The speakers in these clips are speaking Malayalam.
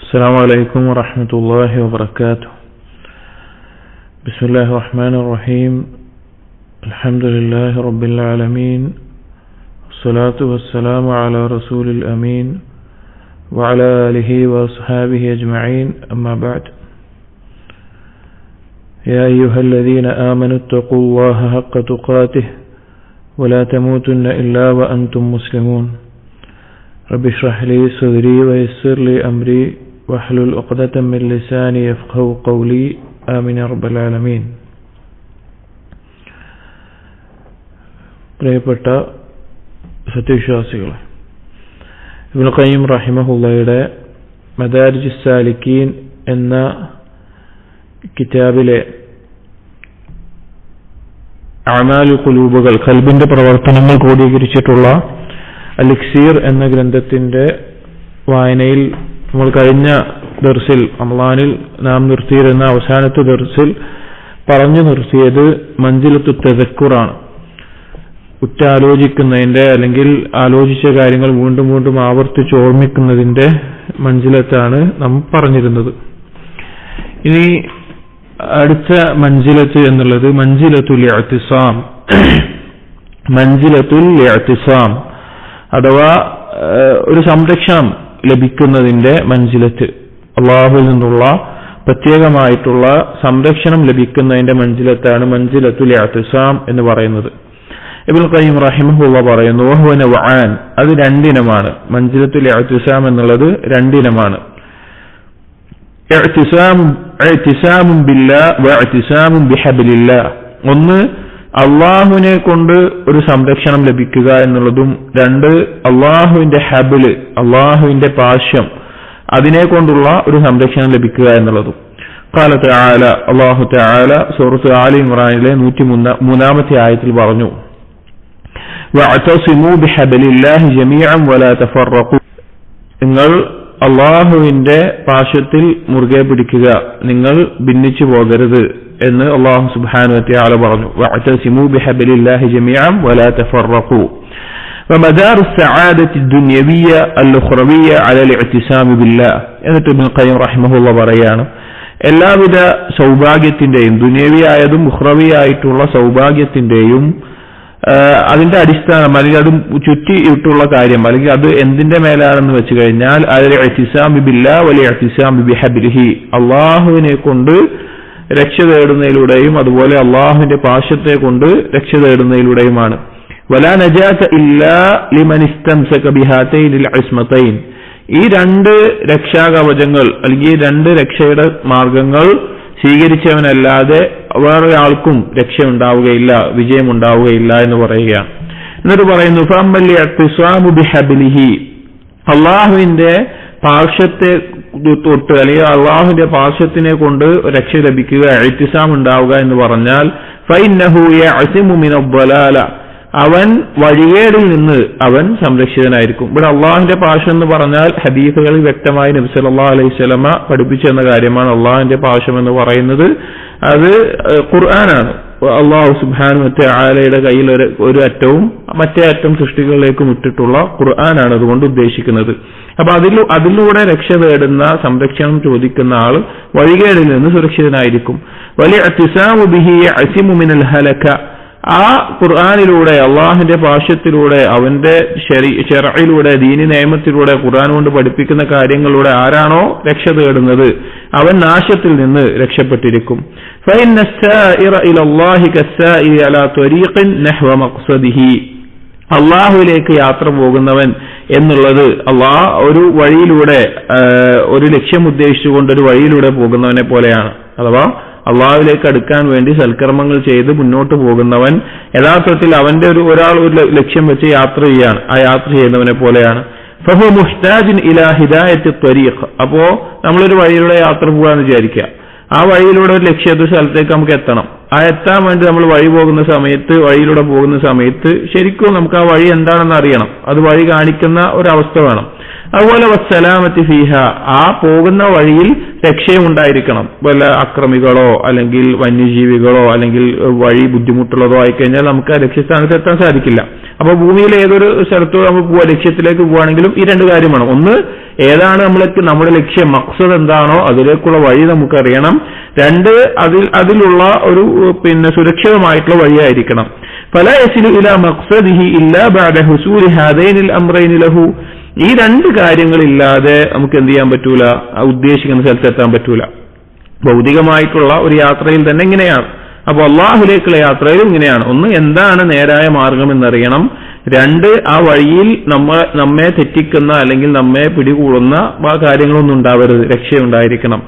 السلام عليكم ورحمة الله وبركاته. بسم الله الرحمن الرحيم. الحمد لله رب العالمين، والصلاة والسلام على رسول الأمين وعلى آله وأصحابه أجمعين، أما بعد. يا أيها الذين آمنوا اتقوا الله حق تقاته ولا تموتن إلا وأنتم مسلمون. رب اشرح لي صدري ويسر لي أمري واحلل عقدة من لساني يفقهوا قولي، آمين يا رب العالمين. പ്രിയപ്പെട്ട സത്യവിശ്വാസികളെ, ഇബ്നു ഖയ്യിം റഹിമഹുള്ളയുടെ മദാരിജുസ് സാലിക്കീൻ എന്ന കിതാബിലെ അഅ്മാലുൽ ഖുലൂബുകൾ, ഖൽബിന്റെ പ്രവർത്തനങ്ങൾ ക്രോഡീകരിച്ചിട്ടുള്ള അൽ-ഇക്സീർ എന്ന ഗ്രന്ഥത്തിന്റെ വായനയിൽ നമ്മൾ കഴിഞ്ഞ ദർസിൽ, റമളാനിൽ നാം നിർത്തിയിരുന്ന അവസാനത്തെ ദർസിൽ പറഞ്ഞു നിർത്തിയത് മൻസിലത്തു തദക്കുറാണ്. ഉറ്റാലോചിക്കുന്നതിന്റെ, അല്ലെങ്കിൽ ആലോചിച്ച കാര്യങ്ങൾ വീണ്ടും വീണ്ടും ആവർത്തിച്ച് ഓർമ്മിക്കുന്നതിന്റെ മൻസിലത്താണ് നാം പറഞ്ഞിരുന്നത്. ഇനി അടുത്ത മൻസിലത്ത് എന്നുള്ളത് മൻസിലത്തുൽ ഇഅ്തിസാം, മൻസിലത്തുൽ ഇഅ്തിസാം അഥവാ ഒരു സംരക്ഷണം ലഭിക്കുന്നതിന്റെ മൻസിലത്ത്, അല്ലാഹുവിൽ നിന്നുള്ള പ്രത്യേകമായിട്ടുള്ള സംരക്ഷണം ലഭിക്കുന്നതിന്റെ മൻസിലത്താണ് മൻസിലത്തുൽ ഇഅ്തിസാം എന്ന് പറയുന്നത്. ഇബ്നുൽ ഖയ്യിം റഹിമഹുല്ലാഹ് പറയുന്നു, വഹുവ നവആൻ, അത് രണ്ടിനമാണ്. മൻസിലത്തുൽ ഇഅ്തിസാം എന്നുള്ളത് രണ്ടിനമാണ്. ഇഅ്തിസാമുൻ ബില്ലാഹ് വഇഅ്തിസാമുൻ ബിഹബ്ലില്ലാഹ്. ഒന്ന്, അള്ളാഹുവിനെ കൊണ്ട് ഒരു സംരക്ഷണം ലഭിക്കുക എന്നുള്ളതും, രണ്ട്, അള്ളാഹുവിന്റെ ഹബില്, അള്ളാഹുവിന്റെ പാശം, അതിനെ കൊണ്ടുള്ള ഒരു സംരക്ഷണം ലഭിക്കുക എന്നുള്ളതും. ഖാല തആല, അല്ലാഹു തആല സൂറത്ത് ആലി ഇംറാനിലെ 103-ാമത്തെ ആയത്തിൽ പറഞ്ഞു, വഅതസിമൂ ബിഹബ്ലില്ലാഹി ജമീഅൻ വലാ തഫറഖൂ. നിങ്ങൾ അള്ളാഹുവിന്റെ പാശത്തിൽ മുറുകെ പിടിക്കുക, നിങ്ങൾ ഭിന്നിച്ചു പോകരുത് എന്ന് അല്ലാഹു സുബ്ഹാനഹു വ തആല പറഞ്ഞു. വഅതസിമൂ ബിഹബ്ലില്ലാഹി ജമീഅൻ വലാ തഫറഖൂ. വമദാറു സ്സആദത്തി ദുനിയവിയ്യ അൽ-ഉഖ്റവിയ്യ അലൽ ഇഅ്തിസാമി ബില്ലാഹ്. എന്നിട്ട് ഇബ്നു ഖയ്യിം റഹിമഹുല്ലാഹ് പറയാണ്, എല്ലാവിധ സൗഭാഗ്യത്തിന്റെയും, ദുനിയവിയായതും ഉഖ്റവിയായിട്ടുള്ള സൗഭാഗ്യത്തിന്റെയും അതിന്റെ അടിസ്ഥാനം, അല്ലെങ്കിൽ അത് ചുറ്റിയിട്ടുള്ള കാര്യം, അല്ലെങ്കിൽ അത് എന്തിന്റെ മേലാണെന്ന് വെച്ച് കഴിഞ്ഞാൽ അലൽ ഇഅ്തിസാമി ബില്ലാഹ് വൽ ഇഅ്തിസാമി ബിഹബ്ലിഹി, അള്ളാഹുവിനെ കൊണ്ട് രക്ഷ തേടുന്നതിലൂടെയും അതുപോലെ അള്ളാഹുവിന്റെ പാശത്തെ കൊണ്ട് രക്ഷ തേടുന്നതിലൂടെയുമാണ്. വലാ നജാത ഇല്ലാ ലിമൻ ഇസ്തംസക ബിഹാതൈനിൽ ഇസ്മതൈൻ. ഈ രണ്ട് രക്ഷാകവചങ്ങൾ, അല്ലെങ്കിൽ ഈ രണ്ട് രക്ഷയുടെ മാർഗങ്ങൾ സ്വീകരിച്ചവനല്ലാതെ വേറെ ആൾക്കും രക്ഷ ഉണ്ടാവുകയില്ല, വിജയം ഉണ്ടാവുകയില്ല എന്ന് പറയുകയാണ്. എന്നിട്ട് പറയുന്നു, ഫഅമ്മൽ ഇഅ്തിസാമു ബിഹബ്ലിഹി, അള്ളാഹുവിന്റെ പാർശ്വത്തെ തൊട്ട്, അല്ലെങ്കിൽ അള്ളാഹുവിന്റെ പാർശ്വത്തിനെ കൊണ്ട് രക്ഷ ലഭിക്കുക, ഇഅ്തിസാം ഉണ്ടാവുക എന്ന് പറഞ്ഞാൽ ഫഇന്നഹു യഅ്സിമു മിനദ്ദലാല, അവൻ വഴികേടിൽ നിന്ന് അവൻ സംരക്ഷിതനായിരിക്കും. ഇവിടെ അള്ളാഹുവിന്റെ പാർശ്വം എന്ന് പറഞ്ഞാൽ ഹദീസുകളിൽ വ്യക്തമായി നബി സല്ലല്ലാഹു അലൈഹി വസല്ലമ പഠിപ്പിച്ചെന്ന കാര്യമാണ്. അള്ളാഹുവിന്റെ പാർശ്വം എന്ന് പറയുന്നത് അത് ഖുർആനാണ്. അല്ലാഹു സുബ്ഹാനഹു വ തആലയുടെ കയ്യിൽ ഒരു അറ്റവും മറ്റേ അറ്റം സൃഷ്ടികളിലേക്കും ഇട്ടിട്ടുള്ള ഖുർആനാണ് അതുകൊണ്ട് ഉദ്ദേശിക്കുന്നത്. അപ്പൊ അതിലൂടെ രക്ഷ തേടുന്ന, സംരക്ഷണം ചോദിക്കുന്ന ആൾ വഴികേടിൽ നിന്ന് സുരക്ഷിതനായിരിക്കും. വലിയ ഇഅ്തിസാമു ബിഹി യഅ്സിമു മിനൽ ഹലക, ആ ഖുർആനിലൂടെ, അള്ളാഹുവിന്റെ ഭാഷ്യത്തിലൂടെ, അവന്റെ ശർഇലൂടെ, ദീനി നിയമത്തിലൂടെ, ഖുർആൻ കൊണ്ട് പഠിപ്പിക്കുന്ന കാര്യങ്ങളിലൂടെ ആരാണോ രക്ഷ തേടുന്നത് അവൻ നാശത്തിൽ നിന്ന് രക്ഷപ്പെട്ടിരിക്കും. ഫഇന്ന السائر الى الله كالسائر على طريق نحو مقصده. അള്ളാഹുവിലേക്ക് യാത്ര പോകുന്നവൻ എന്നുള്ളത് ഒരു വഴിയിലൂടെ, ഒരു ലക്ഷ്യം ഉദ്ദേശിച്ചുകൊണ്ട് ഒരു വഴിയിലൂടെ പോകുന്നവനെ പോലെയാണ്. അഥവാ അള്ളാഹുവിലേക്ക് അടുക്കാൻ വേണ്ടി സൽക്കർമ്മങ്ങൾ ചെയ്ത് മുന്നോട്ട് പോകുന്നവൻ യഥാർത്ഥത്തിൽ അവന്റെ ഒരാൾ ഒരു ലക്ഷ്യം വെച്ച് യാത്ര ചെയ്യാണ്, ആ യാത്ര ചെയ്യുന്നവനെ പോലെയാണ്. ഫഹു മുഹ്താജിൻ ഇലാ ഹിദായത്തി ത്വരീഖ്. അപ്പോ നമ്മളൊരു വഴിയിലൂടെ യാത്ര പോകാന്ന് വിചാരിക്കുക, ആ വഴിയിലൂടെ ഒരു ലക്ഷ്യത്തെ സ്ഥലത്തേക്ക് നമുക്ക് എത്തണം. ആ എത്താൻ വേണ്ടി നമ്മൾ വഴിയിലൂടെ പോകുന്ന സമയത്ത് ശരിക്കും നമുക്ക് ആ വഴി എന്താണെന്ന് അറിയണം, അത് വഴി കാണിക്കുന്ന ഒരവസ്ഥ വേണം. അതുപോലെ വസ്സലാമത്തി ഫീഹ, ആ പോകുന്ന വഴിയിൽ രക്ഷയും ഉണ്ടായിരിക്കണം. വല്ല അക്രമികളോ അല്ലെങ്കിൽ വന്യജീവികളോ അല്ലെങ്കിൽ വഴി ബുദ്ധിമുട്ടുള്ളതോ ആയിക്കഴിഞ്ഞാൽ നമുക്ക് ആ ലക്ഷ്യസ്ഥാനത്ത് എത്താൻ സാധിക്കില്ല. അപ്പൊ ഭൂമിയിൽ ഏതൊരു സ്ഥലത്തോ നമ്മൾ പോവാ, ലക്ഷ്യത്തിലേക്ക് പോവുകയാണെങ്കിലും ഈ രണ്ട് കാര്യം വേണം. ഒന്ന്, ഏതാണ് നമ്മുടെ ലക്ഷ്യം, മഖ്സദ് എന്താണോ അതിലേക്കുള്ള വഴി നമുക്കറിയണം. രണ്ട്, അതിലുള്ള ഒരു സുരക്ഷിതമായിട്ടുള്ള വഴിയായിരിക്കണം. ഫലാ യസിലു ഇലാ മഖ്സദിഹി ഇല്ലാ ബഅദ ഹുസൂലി ഹാദൈനിൽ അംറൈനി ലഹു, ഈ രണ്ട് കാര്യങ്ങളില്ലാതെ നമുക്ക് എന്ത് ചെയ്യാൻ പറ്റൂല, ഉദ്ദേശിക്കുന്ന സ്ഥലത്തെത്താൻ പറ്റൂല. ഭൗതികമായിട്ടുള്ള ഒരു യാത്രയിൽ തന്നെ ഇങ്ങനെയാണ്. അപ്പൊ അള്ളാഹുലേക്കുള്ള യാത്രയിലും ഇങ്ങനെയാണ്. ഒന്ന്, എന്താണ് നേരായ മാർഗം എന്നറിയണം. രണ്ട്, ആ വഴിയിൽ നമ്മെ തെറ്റിക്കുന്ന അല്ലെങ്കിൽ നമ്മെ പിടികൂടുന്ന ആ കാര്യങ്ങളൊന്നും ഉണ്ടാവരുത്, രക്ഷയുണ്ടായിരിക്കണം.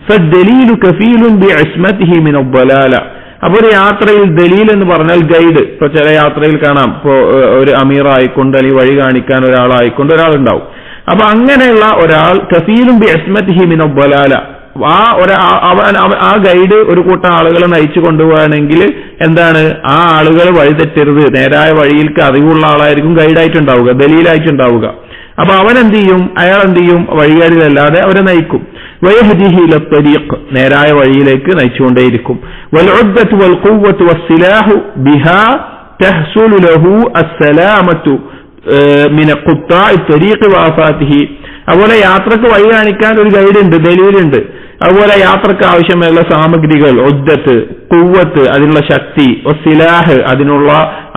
ഫദ്ദലീലു കഫീലുൻ ബിഇസ്മതിഹി മിനദ്ദലാല, അപ്പൊ ഒരു യാത്രയിൽ ദലീൽ എന്ന് പറഞ്ഞാൽ ഗൈഡ്. ഇപ്പൊ ചില യാത്രയിൽ കാണാം, ഇപ്പോ ഒരു അമീർ ആയിക്കൊണ്ട് അല്ലെങ്കിൽ വഴി കാണിക്കാൻ ഒരാളായിക്കൊണ്ട് ഒരാളുണ്ടാവും. അപ്പൊ അങ്ങനെയുള്ള ഒരാൾ കഫീലും ബിഇസ്മതിഹി മിനദ്ദലാല, ആ ഗൈഡ് ഒരു കൂട്ടം ആളുകളെ നയിച്ചു കൊണ്ടുപോവുകയാണെങ്കിൽ എന്താണ്, ആ ആളുകൾ വഴിതെറ്റരുത്, നേരായ വഴിയിലേക്ക് അറിവുള്ള ആളായിരിക്കും ഗൈഡായിട്ടുണ്ടാവുക, ദലീലായിട്ടുണ്ടാവുക. അപ്പൊ അയാൾ എന്ത് ചെയ്യും, വഴികാരിലല്ലാതെ അവരെ നയിക്കും. വയഹ്ദിഹി ഇല ത്വരീഖ്, നേരായ വഴിയിലേക്ക് നയിച്ചുകൊണ്ടേയിരിക്കും. വൽഉദ്ദതു വൽഖുവ്വതു വസ്സിലാഹു ബിഹാ തഹ്സുലു ലഹു അസ്സലാമത്തു മിന ഖുത്താഇ ത്വരീഖ് വആഫാതിഹി, അതുപോലെ യാത്രക്ക് വഴി കാണിക്കാൻ ഒരു ഗൈഡ് ഉണ്ട്, ദലീലുണ്ട്. അതുപോലെ യാത്രക്ക് ആവശ്യമായുള്ള സാമഗ്രികൾ, ഉദ്ദത്ത്, ഖുവ്വത്ത് അതിനുള്ള ശക്തി, വസ്സിലാഹ് അതിനുള്ള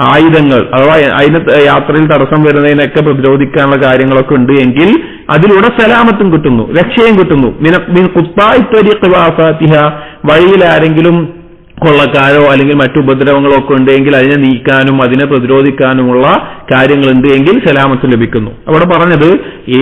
ആയുധങ്ങൾ, അഥവാ അതിന് യാത്രയിൽ തടസ്സം വരുന്നതിനൊക്കെ പ്രതിരോധിക്കാനുള്ള കാര്യങ്ങളൊക്കെ ഉണ്ട് എങ്കിൽ അതിലൂടെ സലാമത്തും കിട്ടുന്നു, രക്ഷയും കിട്ടുന്നു. മിൻ ഖുത്താഇ ത്വരീഖ് വആഫാതിഹ, വഴിയിൽ ആരെങ്കിലും കൊള്ളക്കാരോ അല്ലെങ്കിൽ മറ്റു ഉപദ്രവങ്ങളോ ഒക്കെ ഉണ്ടെങ്കിൽ അതിനെ നീക്കാനും അതിനെ പ്രതിരോധിക്കാനുമുള്ള കാര്യങ്ങളുണ്ട് എങ്കിൽ സലാമത്ത് ലഭിക്കുന്നു. അവിടെ പറഞ്ഞത്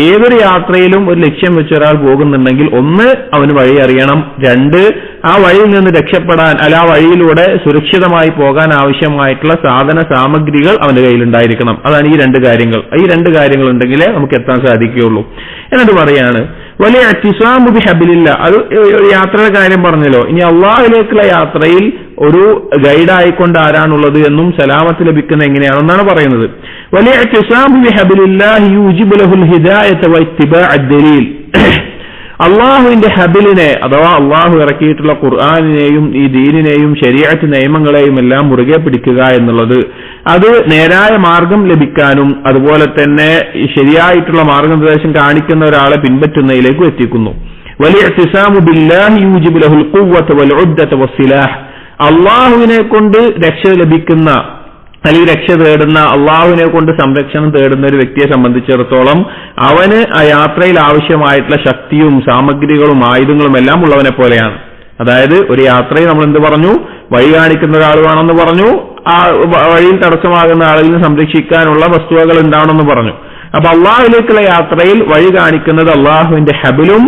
ഏതൊരു യാത്രയിലും ഒരു ലക്ഷ്യം വെച്ച് ഒരാൾ പോകുന്നുണ്ടെങ്കിൽ ഒന്ന്, അവന് വഴി അറിയണം. രണ്ട്, ആ വഴിയിൽ നിന്ന് രക്ഷപ്പെടാൻ ആ വഴിയിലൂടെ സുരക്ഷിതമായി പോകാൻ ആവശ്യമായിട്ടുള്ള സാധന സാമഗ്രികൾ അവന്റെ കയ്യിലുണ്ടായിരിക്കണം. അതാണ് ഈ രണ്ട് കാര്യങ്ങൾ. ഈ രണ്ട് കാര്യങ്ങൾ ഉണ്ടെങ്കിലേ നമുക്ക് എത്താൻ സാധിക്കുകയുള്ളൂ. എന്നിട്ട് പറയാണ് വലിയ അത്തിസാമു ബിഹബിലില്ല, അത് യാത്രയുടെ കാര്യം പറഞ്ഞല്ലോ. ഇനി അള്ളാഹുവിലേക്കുള്ള യാത്രയിൽ ഒരു ഗൈഡായിക്കൊണ്ട് ആരാണുള്ളത് എന്നും സലാമത്ത് ലഭിക്കുന്ന എങ്ങനെയാണെന്നാണ് പറയുന്നത്. വലിയ അത്തിസാമു ബിഹബിലില്ലാഹി യൂജിബു ലഹുൽ ഹിദായത വഇത്തിബാഅദ് ദലീൽ, അള്ളാഹുവിന്റെ ഹബിലിനെ അഥവാ അള്ളാഹു ഇറക്കിയിട്ടുള്ള ഖുർആനിനെയും ഈ ദീനിനെയും ശരീഅത്ത് നിയമങ്ങളെയും എല്ലാം മുറുകെ പിടിക്കുക എന്നുള്ളത് അത് നേരായ മാർഗം ലഭിക്കാനും അതുപോലെ തന്നെ ശരിയായിട്ടുള്ള മാർഗനിർദ്ദേശം കാണിക്കുന്ന ഒരാളെ പിൻപറ്റുന്നതിലേക്ക് എത്തിക്കുന്നു. വലിയ ഇഅ്തിസാമു ബില്ലാഹി യൂജിബു ലഹുൽ ഖുവ്വത വൽ ഉദ്ദത വസ്സിലാഹ്, അള്ളാഹുവിനെ കൊണ്ട് രക്ഷ ലഭിക്കുന്ന അല്ലെങ്കിൽ രക്ഷ തേടുന്ന, അള്ളാഹുവിനെ കൊണ്ട് സംരക്ഷണം തേടുന്ന ഒരു വ്യക്തിയെ സംബന്ധിച്ചിടത്തോളം അവന് ആ യാത്രയിൽ ആവശ്യമായിട്ടുള്ള ശക്തിയും സാമഗ്രികളും ആയുധങ്ങളും എല്ലാം ഉള്ളവനെ പോലെയാണ്. അതായത് ഒരു യാത്രയിൽ നമ്മൾ എന്ത് പറഞ്ഞു, വഴി കാണിക്കുന്ന ഒരാൾ വേണമെന്ന് പറഞ്ഞു, ആ വഴിയിൽ തടസ്സമാകുന്ന ആളുകളെ സംരക്ഷിക്കാനുള്ള വസ്തുവകൾ ഉണ്ടാവണമെന്ന് പറഞ്ഞു. അപ്പൊ അള്ളാഹുവിലേക്കുള്ള യാത്രയിൽ വഴി കാണിക്കുന്നത് അള്ളാഹുവിന്റെ ഹബിലും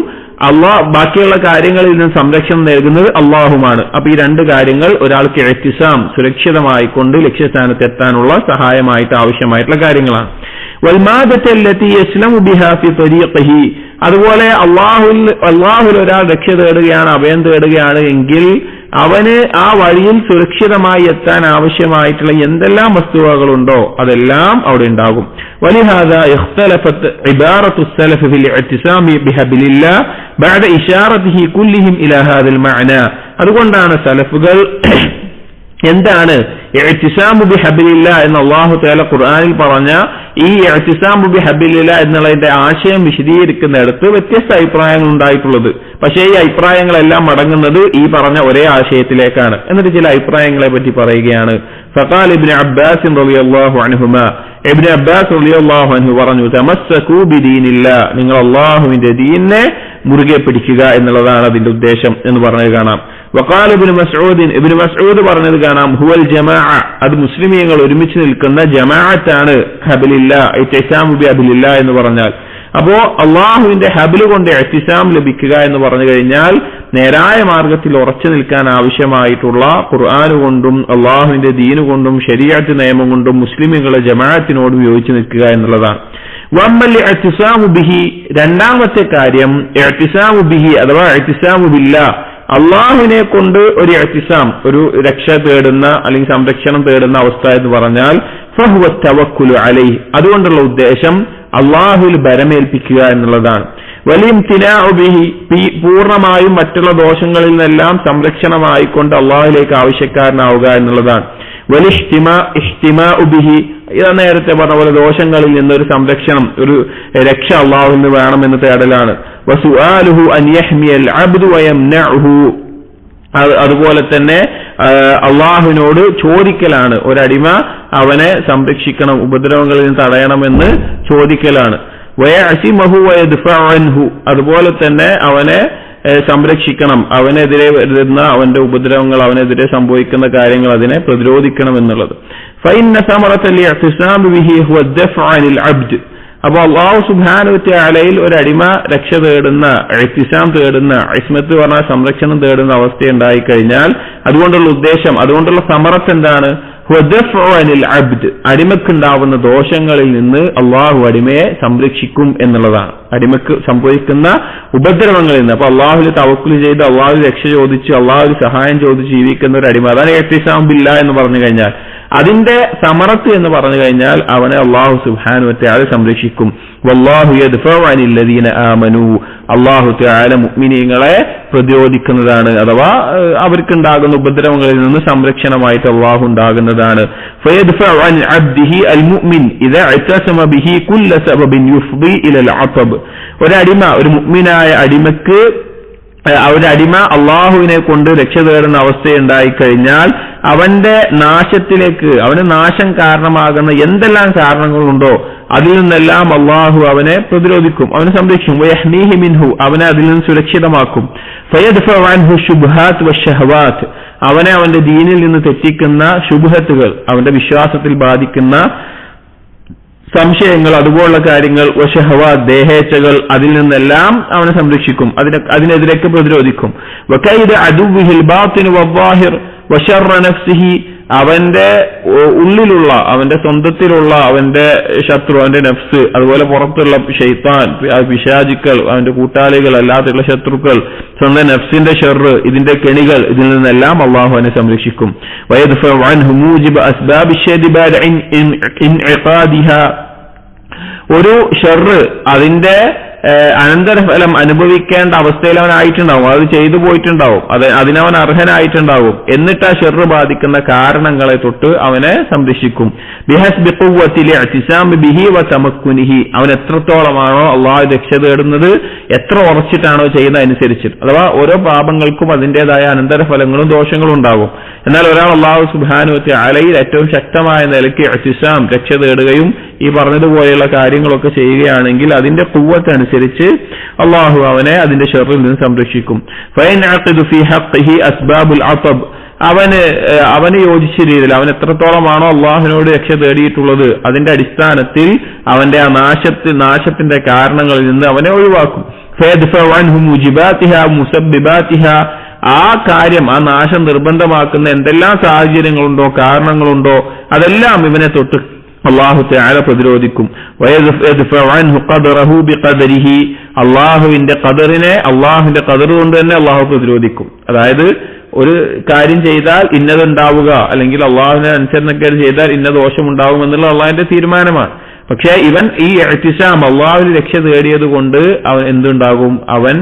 ബാക്കിയുള്ള കാര്യങ്ങളിൽ നിന്ന് സംരക്ഷണം നൽകുന്നത് അള്ളാഹുമാണ്. അപ്പൊ ഈ രണ്ട് കാര്യങ്ങൾ ഒരാൾക്ക് ഇഅ്തിസാം സുരക്ഷിതമായിക്കൊണ്ട് ലക്ഷ്യസ്ഥാനത്ത് എത്താനുള്ള സഹായമായിട്ട് ആവശ്യമായിട്ടുള്ള കാര്യങ്ങളാണ്. വൽമാദത അല്ലതി യസ്ലമു ബിഹാ ഫി ത്വരീഖിഹി, അതുപോലെ അള്ളാഹുവിൽ ഒരാൾ രക്ഷ തേടുകയാണ്, അഭയം തേടുകയാണ് എങ്കിൽ അവന് ആ വഴിയിൽ സുരക്ഷിതമായി എത്താൻ ആവശ്യമായിട്ടുള്ള എന്തെല്ലാം വസ്തുവകളുണ്ടോ അതെല്ലാം അവിടെ ഉണ്ടാകും. വലിഹാദാ ഇഖ്തലഫത് ഇബാറത്തു സലഫ് ഫിൽ ഇഅ്തിസാമി ബിഹബിലില്ലാഹ് ബഅദ ഇശാറതിഹി കുല്ലിഹിം ഇലാ ഹാദൽ മഅന, അതുകൊണ്ടാണ് സലഫുകൾ എന്താണ് ഇഅ്തിസാമു ബിഹബിലില്ലാഹ് എന്ന് അല്ലാഹു തആല ഖുർആനിൽ പറഞ്ഞ ഈ ഇഅ്തിസാമു ബിഹബിലില്ലാഹ് എന്നുള്ളതിന്റെ ആശയം വിശദീകരിക്കുന്നിടത്ത് വ്യത്യസ്ത അഭിപ്രായങ്ങൾ ഉണ്ടായിട്ടുള്ളത്. പക്ഷേ ഈ അഭിപ്രായങ്ങളെല്ലാം മടങ്ങുന്നത് ഈ പറഞ്ഞ ഒരേ ആശയത്തിലേക്കാണ്. എന്നിട്ട് ചില അഭിപ്രായങ്ങളെ പറ്റി പറയുകയാണ്. ഫഖാല ഇബ്നു അബ്ബാസ് റളിയല്ലാഹു അൻഹുമാ, ഇബ്നു അബ്ബാസ് റളിയല്ലാഹു അൻഹു പറഞ്ഞു, തമസ്സകൂ ബിദീനില്ലാഹ്, നിങ്ങൾ അല്ലാഹുവിന്റെ ദീനിനെ മുറുകെ പിടിക്കുക എന്നുള്ളതാണ് അതിന്റെ ഉദ്ദേശം എന്ന് പറഞ്ഞത് കാണാം. വഖാല ഇബ്നു മസ്ഊദ് പറഞ്ഞത് കാണാം, ഹുവൽ ജമാഅ, അത് മുസ്ലിമീങ്ങൾ ഒരുമിച്ച് നിൽക്കുന്ന ജമാഅത്താണ് ഹബിലില്ലാഹ്, ഇഅ്തിസാമു ബിഹബിലില്ലാഹ് എന്ന് പറഞ്ഞാൽ. അപ്പോ അള്ളാഹുവിന്റെ ഹബില് കൊണ്ട് ഇഅ്തിസാം ലഭിക്കുക എന്ന് പറഞ്ഞു കഴിഞ്ഞാൽ നേരായ മാർഗത്തിൽ ഉറച്ചു നിൽക്കാൻ ആവശ്യമായിട്ടുള്ള ഖുർആൻ കൊണ്ടും അള്ളാഹുവിന്റെ ദീന് കൊണ്ടും ശരീഅത്ത് നിയമം കൊണ്ടും മുസ്ലിമുകളെ ജമാഅത്തിനോട് യോജിച്ചു നിൽക്കുക എന്നുള്ളതാണ്. വമ്മൽ ഇഅ്തിസാമു ബിഹി, രണ്ടാമത്തെ കാര്യം ഇഅ്തിസാമു ബിഹി അഥവാ ഇഅ്തിസാമു ബില്ലാഹ്, അള്ളാഹുവിനെ കൊണ്ട് ഒരു ഇഅ്തിസാം, ഒരു രക്ഷ തേടുന്ന അല്ലെങ്കിൽ സംരക്ഷണം തേടുന്ന അവസ്ഥ എന്ന് പറഞ്ഞാൽ ഫഹുവ തവക്കുലു അലൈഹി, അതുകൊണ്ടുള്ള ഉദ്ദേശം അള്ളാഹുവിൽ ഭരമേൽപ്പിക്കുക എന്നുള്ളതാണ്. വലിംതിനാഉ ബിഹി, പൂർണ്ണമായും മറ്റുള്ള ദോഷങ്ങളിൽ നിന്നെല്ലാം സംരക്ഷണമായിക്കൊണ്ട് അള്ളാഹുവിലേക്ക് ആവശ്യക്കാരനാവുക എന്നുള്ളതാണ്. ഇഹ്തിമാഉ ബിഹി, ഇതാ നേരത്തെ പറഞ്ഞ പോലെ ദോഷങ്ങളിൽ നിന്നൊരു സംരക്ഷണം, ഒരു രക്ഷ അള്ളാഹുവിൽ നിന്ന് വേണമെന്ന് തേടലാണ്. വസുആലുഹു അൻ യഹ്മിയൽ അബ്ദു വയംനഉഹു, അതുപോലെ തന്നെ അള്ളാഹുവിനോട് ചോദിക്കലാണ്, ഒരടിമ അവനെ സംരക്ഷിക്കണം, ഉപദ്രവങ്ങളിൽ നിന്ന് തടയണമെന്ന് ചോദിക്കലാണ്. വയഅസിമഹു വയദ്ഫഉ അൻഹു, അതുപോലെ തന്നെ അവനെ സംരക്ഷിക്കണം, അവനെതിരെ വരുന്ന അവന്റെ ഉപദ്രവങ്ങൾ, അവനെതിരെ സംഭവിക്കുന്ന കാര്യങ്ങൾ അതിനെ പ്രതിരോധിക്കണം എന്നുള്ളത്. ഫഇന്ന സമറത്തുൽ ഇഅ്തിസാം ബിഹി ഹുവ അദ്ഫഉ അനിൽ അബ്ദ്. അപ്പോൾ അല്ലാഹു സുബ്ഹാനഹു വ തആലയിൽ ഒരു അടിമ രക്ഷ തേടുന്ന, ഇഅ്തിസാം തേടുന്ന, ഇസ്മത്ത് പറഞ്ഞ സംരക്ഷണം തേടുന്ന അവസ്ഥയുണ്ടായി കഴിഞ്ഞാൽ അതുകൊണ്ടുള്ള ഉദ്ദേശം, അതുകൊണ്ടുള്ള സമറത്ത് എന്താണ്? ഹുവ അദ്ഫഉ അനിൽ അബ്ദ്, അടിമക്കുണ്ടാവുന്ന ദോഷങ്ങളിൽ നിന്ന് അള്ളാഹു അടിമയെ സംരക്ഷിക്കും എന്നുള്ളതാണ്. അടിമക്ക് സംഭവിക്കുന്ന ഉപദ്രവങ്ങളിൽ നിന്ന്. അപ്പൊ അള്ളാഹുവിൽ തവക്കുൽ ചെയ്ത് അള്ളാഹുവിൽ രക്ഷ ചോദിച്ച് അള്ളാഹുവിൽ സഹായം ചോദിച്ച് ജീവിക്കുന്ന ഒരു അടിമ, അതാണ് ഇഅ്തിസാം ബില്ലാഹ് എന്ന് പറഞ്ഞു കഴിഞ്ഞാൽ. അതിന്റെ സമറത്ത് എന്ന് പറഞ്ഞു കഴിഞ്ഞാൽ അവനെ അള്ളാഹു സുബ്ഹാനഹു വ തആല സംരക്ഷിക്കും. വല്ലാഹു യദ്ഫഉ അനിൽ ലദീന ആമനൂ, അള്ളാഹു തആല മുഅ്മിനീങ്ങളെ പ്രതിരോധിക്കുന്നതാണ്, അഥവാ അവർക്കുണ്ടാകുന്ന ഉപദ്രവങ്ങളിൽ നിന്ന് സംരക്ഷണമായിട്ട് അള്ളാഹു ഉണ്ടാകുന്നതാണ്. ഫയദ്ഫഉ അൻ അബ്ദിഹി അൽ മുഅ്മിൻ ഇദാ ഇഅ്തസമ ബിഹി കുല്ല സബബിൻ യുഫ്ദി ഇലൽ അതബ്. ഒരടിമ, ഒരു മുഅ്മിനായ അടിമക്ക്, ഒരടിമ അള്ളാഹുവിനെ കൊണ്ട് രക്ഷ തേടുന്ന അവസ്ഥയുണ്ടായി കഴിഞ്ഞാൽ അവന്റെ നാശത്തിലേക്ക്, അവന് നാശം കാരണമാകുന്ന എന്തെല്ലാം കാരണങ്ങളുണ്ടോ അതിൽ നിന്നെല്ലാം അള്ളാഹു അവനെ പ്രതിരോധിക്കും, അവനെ സംരക്ഷിക്കും. വയഹ്മീഹി മിൻഹു, അവനെ അതിൽ നിന്ന് സുരക്ഷിതമാക്കും. ഫയദ്ഫഉ അൻഹു ശുബ്ഹാത്ത് വശഹവാത്ത്, അവനെ അവന്റെ ദീനിൽ നിന്ന് തെറ്റിക്കുന്ന ശുബ്ഹത്തുകൾ, അവന്റെ വിശ്വാസത്തിൽ ബാധിക്കുന്ന സംശയങ്ങൾ, അതുപോലുള്ള കാര്യങ്ങൾ, വശഹവാത്ത് ദേഹേച്ഛകൾ, അതിൽ നിന്നെല്ലാം അവനെ സംരക്ഷിക്കും, അതിനെതിരേക്ക് പ്രതിരോധിക്കും. വകൈദ അദുവിഹിൽ ബാത്തിൻ വദ്ദാഹിർ വശർറ നഫ്സിഹി, അവന്റെ ഉള്ളിലുള്ള, അവന്റെ സ്വന്തത്തിലുള്ള അവന്റെ ശത്രു, അവന്റെ നഫ്സ്, അതുപോലെ പുറത്തുള്ള ശൈത്താൻ, പിശാചുക്കൾ, അവന്റെ കൂട്ടാളികൾ, അല്ലാതെയുള്ള ശത്രുക്കൾ, സ്വന്തം നഫ്സിന്റെ ഷർറ്, ഇതിന്റെ കെണികൾ, ഇതിൽ നിന്നെല്ലാം അള്ളാഹു അവനെ സംരക്ഷിക്കും. വയദ്ഫഉ അൻഹു മൂജിബ അസ്ബാബി ശർരി ബഅദ ഇൻഇഖാദിഹാ, ഒരു ഷർറ് അതിന്റെ അനന്തരഫലം അനുഭവിക്കേണ്ട അവസ്ഥയിൽ അവനായിട്ടുണ്ടാവും, അത് ചെയ്തു പോയിട്ടുണ്ടാവും, അതിനവൻ അർഹനായിട്ടുണ്ടാവും. എന്നിട്ട് ആ ഷർറ് ബാധിക്കുന്ന കാരണങ്ങളെ തൊട്ട് അവനെ സംരക്ഷിക്കും. ബിഹസ്ബി ഖുവ്വത്തിൽ ഇഅ്തിസാം ബിഹി വ തമക്കുനിഹി, അവൻ എത്രത്തോളമാണോ അള്ളാഹു രക്ഷ തേടുന്നത്, എത്ര ഉറച്ചിട്ടാണോ ചെയ്യുന്നത് അനുസരിച്ച്. അഥവാ ഓരോ പാപങ്ങൾക്കും അതിൻ്റെതായ അനന്തരഫലങ്ങളും ദോഷങ്ങളും ഉണ്ടാകും. എന്നാൽ ഒരാൾ അള്ളാഹു സുബ്ഹാനഹു വ തആലയിൽ ഏറ്റവും ശക്തമായ നിലയ്ക്ക് ഇഅ്തിസാം, രക്ഷ തേടുകയും ഈ പറഞ്ഞതുപോലെയുള്ള കാര്യങ്ങളൊക്കെ ചെയ്യുകയാണെങ്കിൽ അതിന്റെ ഖുവ്വത്ത് അനുസരിച്ച് അള്ളാഹു അവനെ അതിന്റെ ഷർറിൽ നിന്ന് സംരക്ഷിക്കും. ഫയൻഅഖിദു ഫീ ഹഖ്ഖിഹി അസ്ബാബുൽ അതബ്, അവന് യോജിച്ച രീതിയിൽ അവൻ എത്രത്തോളമാണോ അള്ളാഹുവിനോട് രക്ഷ തേടിയിട്ടുള്ളത് അതിന്റെ അടിസ്ഥാനത്തിൽ അവന്റെ ആ നാശത്തിന്റെ കാരണങ്ങളിൽ നിന്ന് അവനെ ഒഴിവാക്കും. ഫയദ്ഫഉ അൻഹു മുജിബാതിഹാ മുസബ്ബിബാതിഹാ, ആ കാര്യം, ആ നാശം നിർബന്ധമാക്കുന്ന എന്തെല്ലാം സാഹചര്യങ്ങളുണ്ടോ, കാരണങ്ങളുണ്ടോ, അതെല്ലാം ഇവനെ തൊട്ട് അള്ളാഹു തആല പ്രതിരോധിക്കും. വയദ്ഫഉ അൻഹു ഖദറഹു ബിഖദരിഹി, അള്ളാഹുവിന്റെ ഖദറിനെ അള്ളാഹുവിന്റെ ഖദർ കൊണ്ട് തന്നെ അള്ളാഹു പ്രതിരോധിക്കും. അതായത് ഒരു കാര്യം ചെയ്താൽ ഇന്നതുണ്ടാവുക, അല്ലെങ്കിൽ അള്ളാഹുവിനെ അനുസരണക്കേട് ചെയ്താൽ ഇന്ന ദോഷമുണ്ടാവും എന്നുള്ള അള്ളാഹുവിന്റെ തീരുമാനമാണ്. പക്ഷേ ഇവൻ ഈ ഇഅ്തിസാം, അള്ളാഹുവിൽ രക്ഷ തേടിയത് കൊണ്ട് അവൻ എന്തുണ്ടാകും, അവൻ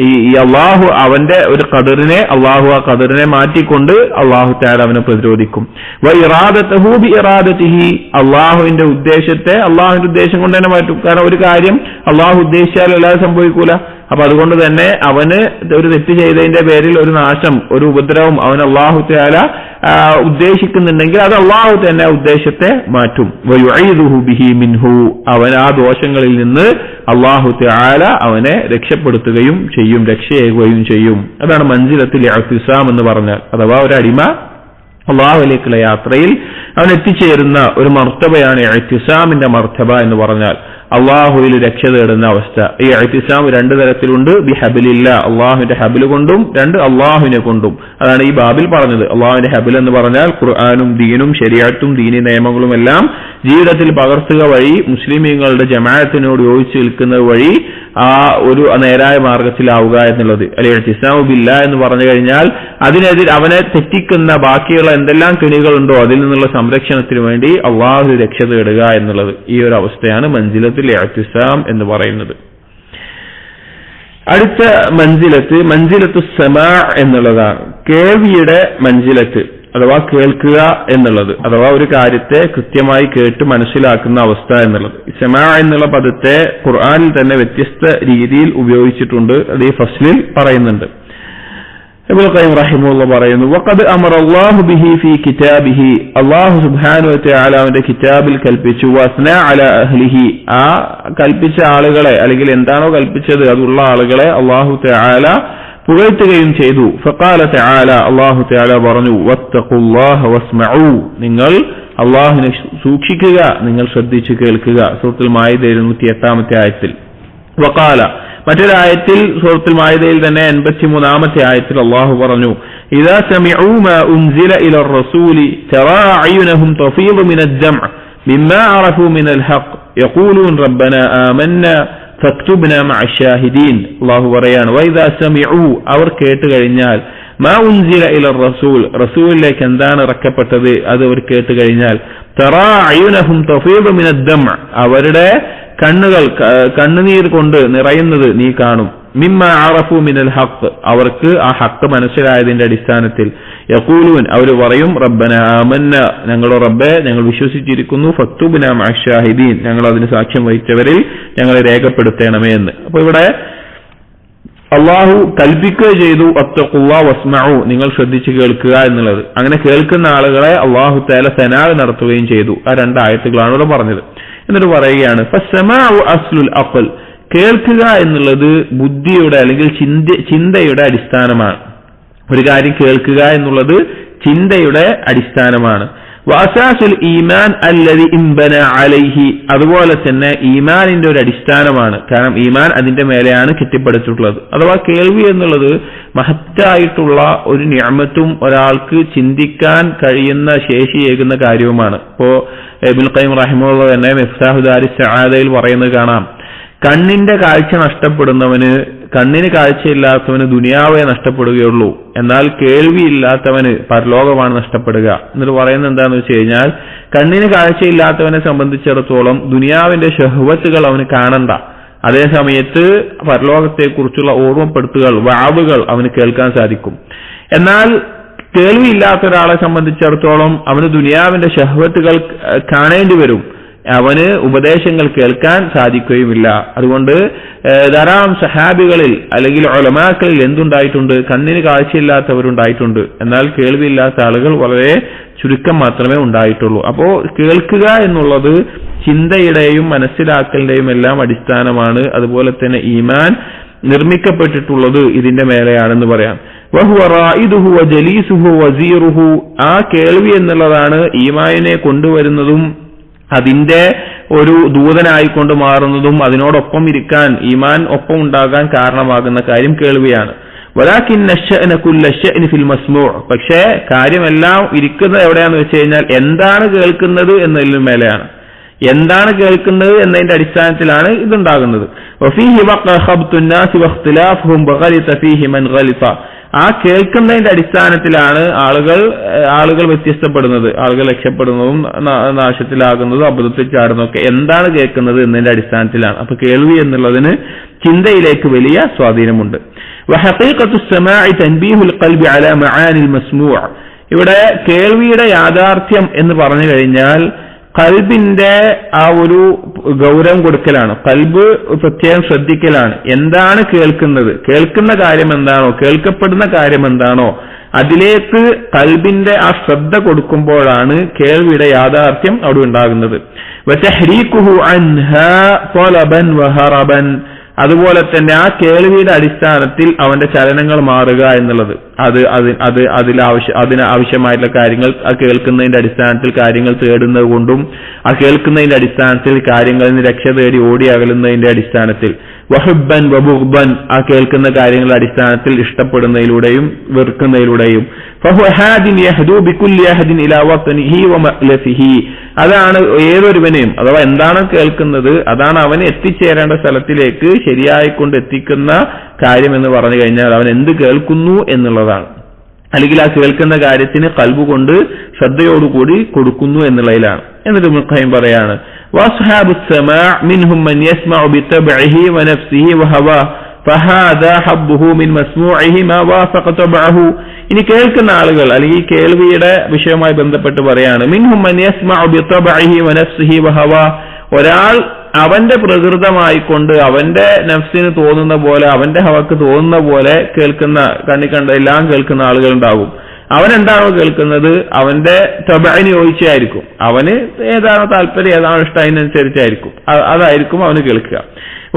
ഈ അള്ളാഹു അവന്റെ ഒരു ഖദറിനെ, അള്ളാഹു ആ ഖദറിനെ മാറ്റിക്കൊണ്ട് അള്ളാഹു തആല അവനെ പ്രതിരോധിക്കും. വ ഇറാദതഹു ബി ഇറാദതിഹി, അള്ളാഹുവിന്റെ ഉദ്ദേശത്തെ അള്ളാഹുവിന്റെ ഉദ്ദേശം കൊണ്ട് തന്നെ മാറ്റും. കാരണം ഒരു കാര്യം അള്ളാഹു ഉദ്ദേശിച്ചാൽ അല്ലാതെ സംഭവിക്കൂല. അപ്പൊ അതുകൊണ്ട് തന്നെ അവന് ഒരു തെറ്റ് ചെയ്തതിന്റെ പേരിൽ ഒരു നാശം, ഒരു ഉപദ്രവം അവൻ അള്ളാഹു തആല ഉദ്ദേശിക്കുന്നുണ്ടെങ്കിൽ അത് അള്ളാഹു തന്നെ ഉദ്ദേശത്തെ മാറ്റും. വയുഈദുഹു ബിഹി മിൻഹു, അവൻ ആ ദോഷങ്ങളിൽ നിന്ന് അള്ളാഹു തആല അവനെ രക്ഷപ്പെടുത്തുകയും ചെയ്യും, രക്ഷയേകുകയും ചെയ്യും. അതാണ് മൻസിലത്തുൽ ഇഅ്തിസാം എന്ന് പറഞ്ഞാൽ. അഥവാ ഒരു അടിമ അള്ളാഹുവിലേക്കുള്ള യാത്രയിൽ അവൻ എത്തിച്ചേരുന്ന ഒരു മർത്തബയാണ് ഇഅ്തിസാമിന്റെ മർത്തബ എന്ന് പറഞ്ഞാൽ, അള്ളാഹുവിൽ രക്ഷ തേടുന്ന അവസ്ഥ. ഈ ഇഅ്തിസാം രണ്ട് തരത്തിലുണ്ട്. ബിഹബിലില്ല, അള്ളാഹുവിന്റെ ഹബിൽ കൊണ്ടും, രണ്ട് അള്ളാഹുവിനെ കൊണ്ടും. അതാണ് ഈ ബാബിൽ പറഞ്ഞത്. അള്ളാഹുവിന്റെ ഹബിൽ എന്ന് പറഞ്ഞാൽ ഖുർആനും ദീനും ശരീഅത്തും ദീനി നിയമങ്ങളും എല്ലാം ജീവിതത്തിൽ പകർത്തുക വഴി മുസ്ലിമീങ്ങളുടെ ജമാഅത്തിനോട് യോജിച്ച് നിൽക്കുന്നത് വഴി ആ ഒരു നേരായ മാർഗത്തിലാവുക എന്നുള്ളത്. അൽ-ഇഅ്തിസാമു ബില്ലാഹ് എന്ന് പറഞ്ഞു കഴിഞ്ഞാൽ അതിനെതിരെ അവനെ തെറ്റിക്കുന്ന ബാക്കിയുള്ള എന്തെല്ലാം കെണികളുണ്ടോ അതിൽ നിന്നുള്ള സംരക്ഷണത്തിന് വേണ്ടി അള്ളാഹു രക്ഷ തേടുക എന്നുള്ളത്. ഈ ഒരു അവസ്ഥയാണ് മൻസിലത്തുൽ ഇഅ്തിസാം എന്ന് പറയുന്നത്. അടുത്ത മൻസിലത്തു സമാ എന്നുള്ളതാണ്. കേൾവിയുടെ മൻസിലത്ത് അഥവാ കേൾക്കുക എന്നുള്ളത്, അഥവാ ഒരു കാര്യത്തെ കൃത്യമായി കേട്ട് മനസ്സിലാക്കുന്ന അവസ്ഥ എന്നുള്ളത്. സമാ എന്നുള്ള പദത്തെ ഖുർആനിൽ തന്നെ വ്യത്യസ്ത രീതിയിൽ ഉപയോഗിച്ചിട്ടുണ്ട്. അത് ഈ ഫസ്ലിൽ പറയുന്നുണ്ട്. ഇബ്നുൽ ഖയ്യിം റഹിമഹുല്ലാഹ് പറയുന്നു, വഖദ് അമറ അല്ലാഹു ബിഹി ഫീ കിതാബിഹി, അല്ലാഹു സുബ്ഹാനഹു വ തആല അവന്റെ കിതാബിൽ കൽപ്പിച്ചു, വസ്ന അലാ അഹ്ലിഹി, ആ കൽപ്പിച്ച ആളുകളെ അല്ലെങ്കിൽ എന്താണോ കൽപ്പിച്ചത് അതുള്ള ആളുകളെ അല്ലാഹു തആല പുകഴ്ത്തുകയും ചെയ്തു. ഫഖാല തആല, അല്ലാഹു തആല പറഞ്ഞു, വത്തഖുല്ലാഹ വസ്മഉ, നിങ്ങൾ അല്ലാഹുവിനെ സൂക്ഷിക്കുക, നിങ്ങൾ ശ്രദ്ധിച്ചു കേൾക്കുക. സൂറത്തുൽ മാഇദയിൽ 108-ാമത്തെ ആയത്തിൽ. വഖാല, മറ്റൊരായത്തിൽ സൂറത്തുൽ മാഇദയിൽ തന്നെ 83-ാമത്തെ ആയത്തിൽ അല്ലാഹു പറഞ്ഞു, ഇദാ സമിഉ മാ ഉൻസില ഇലർ റസൂലി തറാ അയുനഹും തഫീദു മിനൽ ജംഅ് മിമ്മാ അറഫു മിനൽ ഹഖ് യഖൂലൂൻ റബ്ബനാ ആമന്നാ ഫക്തുബ്നാ മഅശ്ശാഹിദീൻ. അല്ലാഹു പറയാണ്, വഇദാ സമിഉ, അവർ കേട്ട് കഴിഞ്ഞാൽ, മാ ഉൻസില ഇലർ റസൂൽ, റസൂലിലേക്ക് എന്താണ് ഇറക്കപ്പെട്ടത് അത് അവർ കേട്ട് കഴിഞ്ഞാൽ, തറാ അയുനഹും തഫീദു മിനൽ ജംഅ്, അവരുടെ കണ്ണുകൾ കണ്ണുനീർ കൊണ്ട് നിറയുന്നത് നീ കാണും. മിമ്മാ അറഫു മിനൽ ഹഖ്, അവർക്ക് ആ ഹഖ് മനസ്സിലായതിന്റെ അടിസ്ഥാനത്തിൽ. യഖൂലൂൻ, അവർ പറയും, റബ്ബനാ ആമന്നാ, ഞങ്ങളുടെ റബ്ബേ ഞങ്ങൾ വിശ്വസിച്ചിരിക്കുന്നു, ഫക്തുബ്നാ മഅശ്ശാഹിദീൻ, ഞങ്ങൾ അതിന് സാക്ഷ്യം വഹിച്ചവരിൽ ഞങ്ങളെ രേഖപ്പെടുത്തണമേ എന്ന്. അപ്പൊ ഇവിടെ അള്ളാഹു കൽപ്പിക്കുക ചെയ്തു, വത്തഖുല്ലാഹ വസ്മഉ, നിങ്ങൾ ശ്രദ്ധിച്ചു കേൾക്കുക എന്നുള്ളത്. അങ്ങനെ കേൾക്കുന്ന ആളുകളെ അള്ളാഹു തആല സനാ നടത്തുകയും ചെയ്തു. ആ 2 ആയത്തുകളാണ് ഇവിടെ പറഞ്ഞത്. എന്നിട്ട് പറയുകയാണ്, ഫസ്സമാഉ അസ്ലുൽ അഖൽ, കേൾക്കുക എന്നുള്ളത് ബുദ്ധിയുടെ അല്ലെങ്കിൽ ചിന്തയുടെ അടിസ്ഥാനമാണ്. ഒരു കാര്യം കേൾക്കുക എന്നുള്ളത് ചിന്തയുടെ അടിസ്ഥാനമാണ്. വഅസാസുൽ ഈമാൻ അല്ലദി ഇൻബന അലൈഹി, അതുപോലെ തന്നെ ഈമാനിന്റെ ഒരു അടിസ്ഥാനമാണ്. കാരണം ഈമാൻ അതിന്റെ മേലെയാണ് കെട്ടിപ്പടുത്തിട്ടുള്ളത്. അഥവാ കേൾവി എന്നുള്ളത് മഹത്തായിട്ടുള്ള ഒരു നിഅമത്തും ഒരാൾക്ക് ചിന്തിക്കാൻ കഴിയുന്ന ശേഷിയേകുന്ന കാര്യവുമാണ്. ഇപ്പോ ഇബ്നുൽ ഖയ്യിം റഹിമഹുല്ലാഹ് തന്നെ മിഫ്താഹു ദാരിസ് സആദയിൽ പറയുന്നത് കാണാം, കണ്ണിന്റെ കാഴ്ച നഷ്ടപ്പെടുന്നവന്, കണ്ണിന് കാഴ്ചയില്ലാത്തവന് ദുനിയാവേ നഷ്ടപ്പെടുകയുള്ളൂ, എന്നാൽ കേൾവിയില്ലാത്തവന് പരലോകമാണ് നഷ്ടപ്പെടുക. എന്നിട്ട് പറയുന്നത് എന്താണെന്ന് വെച്ച് കഴിഞ്ഞാൽ, കണ്ണിന് കാഴ്ചയില്ലാത്തവനെ സംബന്ധിച്ചിടത്തോളം ദുനിയാവിന്റെ ഷഹ്വത്തുകൾ അവന് കാണണ്ട, അതേ സമയത്ത് പരലോകത്തെക്കുറിച്ചുള്ള ഓർമ്മപ്പെടുത്തുകൾ, വാവുകൾ അവന് കേൾക്കാൻ സാധിക്കും. എന്നാൽ കേൾവിയില്ലാത്ത ഒരാളെ സംബന്ധിച്ചിടത്തോളം അവന് ദുനിയാവിന്റെ ഷഹ്വത്തുകൾ കാണേണ്ടി വരും, അവന് ഉപദേശങ്ങൾ കേൾക്കാൻ സാധിക്കുകയുമില്ല. അതുകൊണ്ട് ധാരാളം സഹാബികളിൽ അല്ലെങ്കിൽ ഉലമാക്കളിൽ എന്തുണ്ടായിട്ടുണ്ട്, കണ്ണിന് കാഴ്ചയില്ലാത്തവരുണ്ടായിട്ടുണ്ട്, എന്നാൽ കേൾവിയില്ലാത്ത ആളുകൾ വളരെ ചുരുക്കം മാത്രമേ ഉണ്ടായിട്ടുള്ളൂ. അപ്പോ കേൾക്കുക എന്നുള്ളത് ചിന്തയുടെയും മനസ്സിലാക്കലിന്റെയും എല്ലാം അടിസ്ഥാനമാണ്. അതുപോലെ തന്നെ ഈമാൻ നിർമ്മിക്കപ്പെട്ടിട്ടുള്ളത് ഇതിന്റെ മേലെയാണെന്ന് പറയാം. വഹുവ റായിദുഹു വജലീസുഹു വസീറുഹു, ആ കേൾവി എന്നുള്ളതാണ് ഈമാനിനെ കൊണ്ടുവരുന്നതും അതിന്റെ ഒരു ദൂതനായിക്കൊണ്ട് മാറുന്നതും അതിനോടൊപ്പം ഇരിക്കാൻ ഈമാൻ ഒപ്പം ഉണ്ടാകാൻ കാരണമാകുന്ന കാര്യം കേൾവിയാണ്. വലാകിന്ന അശ്ശഅന കുല്ല അശ്ശഅനി ഫിൽ മസ്മൂഅ്, പക്ഷേ കാര്യമെല്ലാം ഇരിക്കുന്നത് എവിടെയാണെന്ന് വെച്ച് കഴിഞ്ഞാൽ എന്താണ് കേൾക്കുന്നത് എന്നതിന് മേലെയാണ്. എന്താണ് കേൾക്കുന്നത് എന്നതിന്റെ അടിസ്ഥാനത്തിലാണ് ഇതുണ്ടാകുന്നത്. വഫീഹി വഖഅ ഖബ്തുൻ നാസി വഖ്തിലാഫുഹും വഗലിത ഫീഹി മൻ ഗലിത, ആ കേൾക്കുന്നതിന്റെ അടിസ്ഥാനത്തിലാണ് ആളുകൾ വ്യത്യസ്തപ്പെടുന്നത്, ആളുകൾ രക്ഷപ്പെടുന്നതും നാശത്തിലാകുന്നതും അബദ്ധത്തിൽ ചാടുന്നതൊക്കെ എന്താണ് കേൾക്കുന്നത് എന്നതിന്റെ അടിസ്ഥാനത്തിലാണ്. അപ്പൊ കേൾവി എന്നുള്ളതിന് ചിന്തയിലേക്ക് വലിയ സ്വാധീനമുണ്ട്. വഹഖീഖത്തു സ്സമാഇ തൻബീഹുൽ ഖൽബി അലാ മആനിൽ മസ്മൂഅ്, ഇവിടെ കേൾവിയുടെ യാഥാർത്ഥ്യം എന്ന് പറഞ്ഞു കഴിഞ്ഞാൽ കൽബിന്റെ ആ ഒരു ഗൗരവം കൊടുക്കലാണ്, കൽബ് പ്രത്യേകം ശ്രദ്ധിക്കലാണ്. എന്താണ് കേൾക്കുന്നത്, കേൾക്കുന്ന കാര്യം എന്താണോ, കേൾക്കപ്പെടുന്ന കാര്യം എന്താണോ അതിലേക്ക് കൽബിന്റെ ആ ശ്രദ്ധ കൊടുക്കുമ്പോഴാണ് കേൾവിയുടെ യാഥാർത്ഥ്യം അവിടെ ഉണ്ടാകുന്നത്. വതഹ്രീഖുഹു അൻഹാ ത്വലബൻ വഹറബൻ, അതുപോലെ തന്നെ ആ കേൾവിയുടെ അടിസ്ഥാനത്തിൽ അവന്റെ ചലനങ്ങൾ മാറുക എന്നുള്ളത്. അതിനാവശ്യമായിട്ടുള്ള കാര്യങ്ങൾ ആ കേൾക്കുന്നതിന്റെ അടിസ്ഥാനത്തിൽ കാര്യങ്ങൾ തേടുന്നത് കൊണ്ടും ആ കേൾക്കുന്നതിന്റെ അടിസ്ഥാനത്തിൽ കാര്യങ്ങളിൽ നിന്ന് രക്ഷ തേടി ഓടി അകലുന്നതിന്റെ അടിസ്ഥാനത്തിൽ വഹുബ്ബൻ വബുഗ്ബൻ ആ കേൾക്കുന്ന കാര്യങ്ങളുടെ അടിസ്ഥാനത്തിൽ ഇഷ്ടപ്പെടുന്നതിലൂടെയും വെറുക്കുന്നതിലൂടെയും അതാണ് ഏതൊരുവനെയും അഥവാ എന്താണ് കേൾക്കുന്നത് അതാണ് അവന് എത്തിച്ചേരേണ്ട സ്ഥലത്തിലേക്ക് ശരിയായിക്കൊണ്ട് എത്തിക്കുന്ന കാര്യം എന്ന് പറഞ്ഞു കഴിഞ്ഞാൽ അവൻ എന്ത് കേൾക്കുന്നു എന്നുള്ളതാണ്. അല്ലെങ്കിൽ ആ കേൾക്കുന്ന കാര്യത്തിന് ഖൽബ് കൊണ്ട് ശ്രദ്ധയോടുകൂടി കൊടുക്കുന്നു എന്നുള്ളതിലാണ്. എന്നിട്ട് ഇബ്നുൽ ഖയ്യിം പറയാണ് വഅസ്ഹാബു السماع منهم من يسمع بتبعه ونفسه وهواه فهذا حظه من مسموعه ما وافق طبعه. ഇനി കേൾക്കുന്ന ആളുകൾ അല്ലെങ്കിൽ കേൾവിയുടെ വിഷയവുമായി ബന്ധപ്പെട്ട് പറയാണ് മിൻഹും മൻ യസ്മഉ ബിതബഇഹി വനഫ്സിഹി വഹവാ. ഒരാൾ അവന്റെ പ്രകൃതമായിക്കൊണ്ട് അവന്റെ നഫ്സിന് തോന്നുന്ന പോലെ അവന്റെ ഹവക്ക് തോന്നുന്ന പോലെ കേൾക്കുന്ന കണ്ണി കണ്ട എല്ലാം കേൾക്കുന്ന ആളുകൾ ഉണ്ടാകും. അവൻ എന്താണോ കേൾക്കുന്നത് അവന്റെ തബഅന് യോജിച്ചായിരിക്കും, അവന് ഏതാണോ താല്പര്യം ഏതാണോ ഇഷ്ടം അതിനനുസരിച്ചായിരിക്കും അതായിരിക്കും അവന് കേൾക്കുക.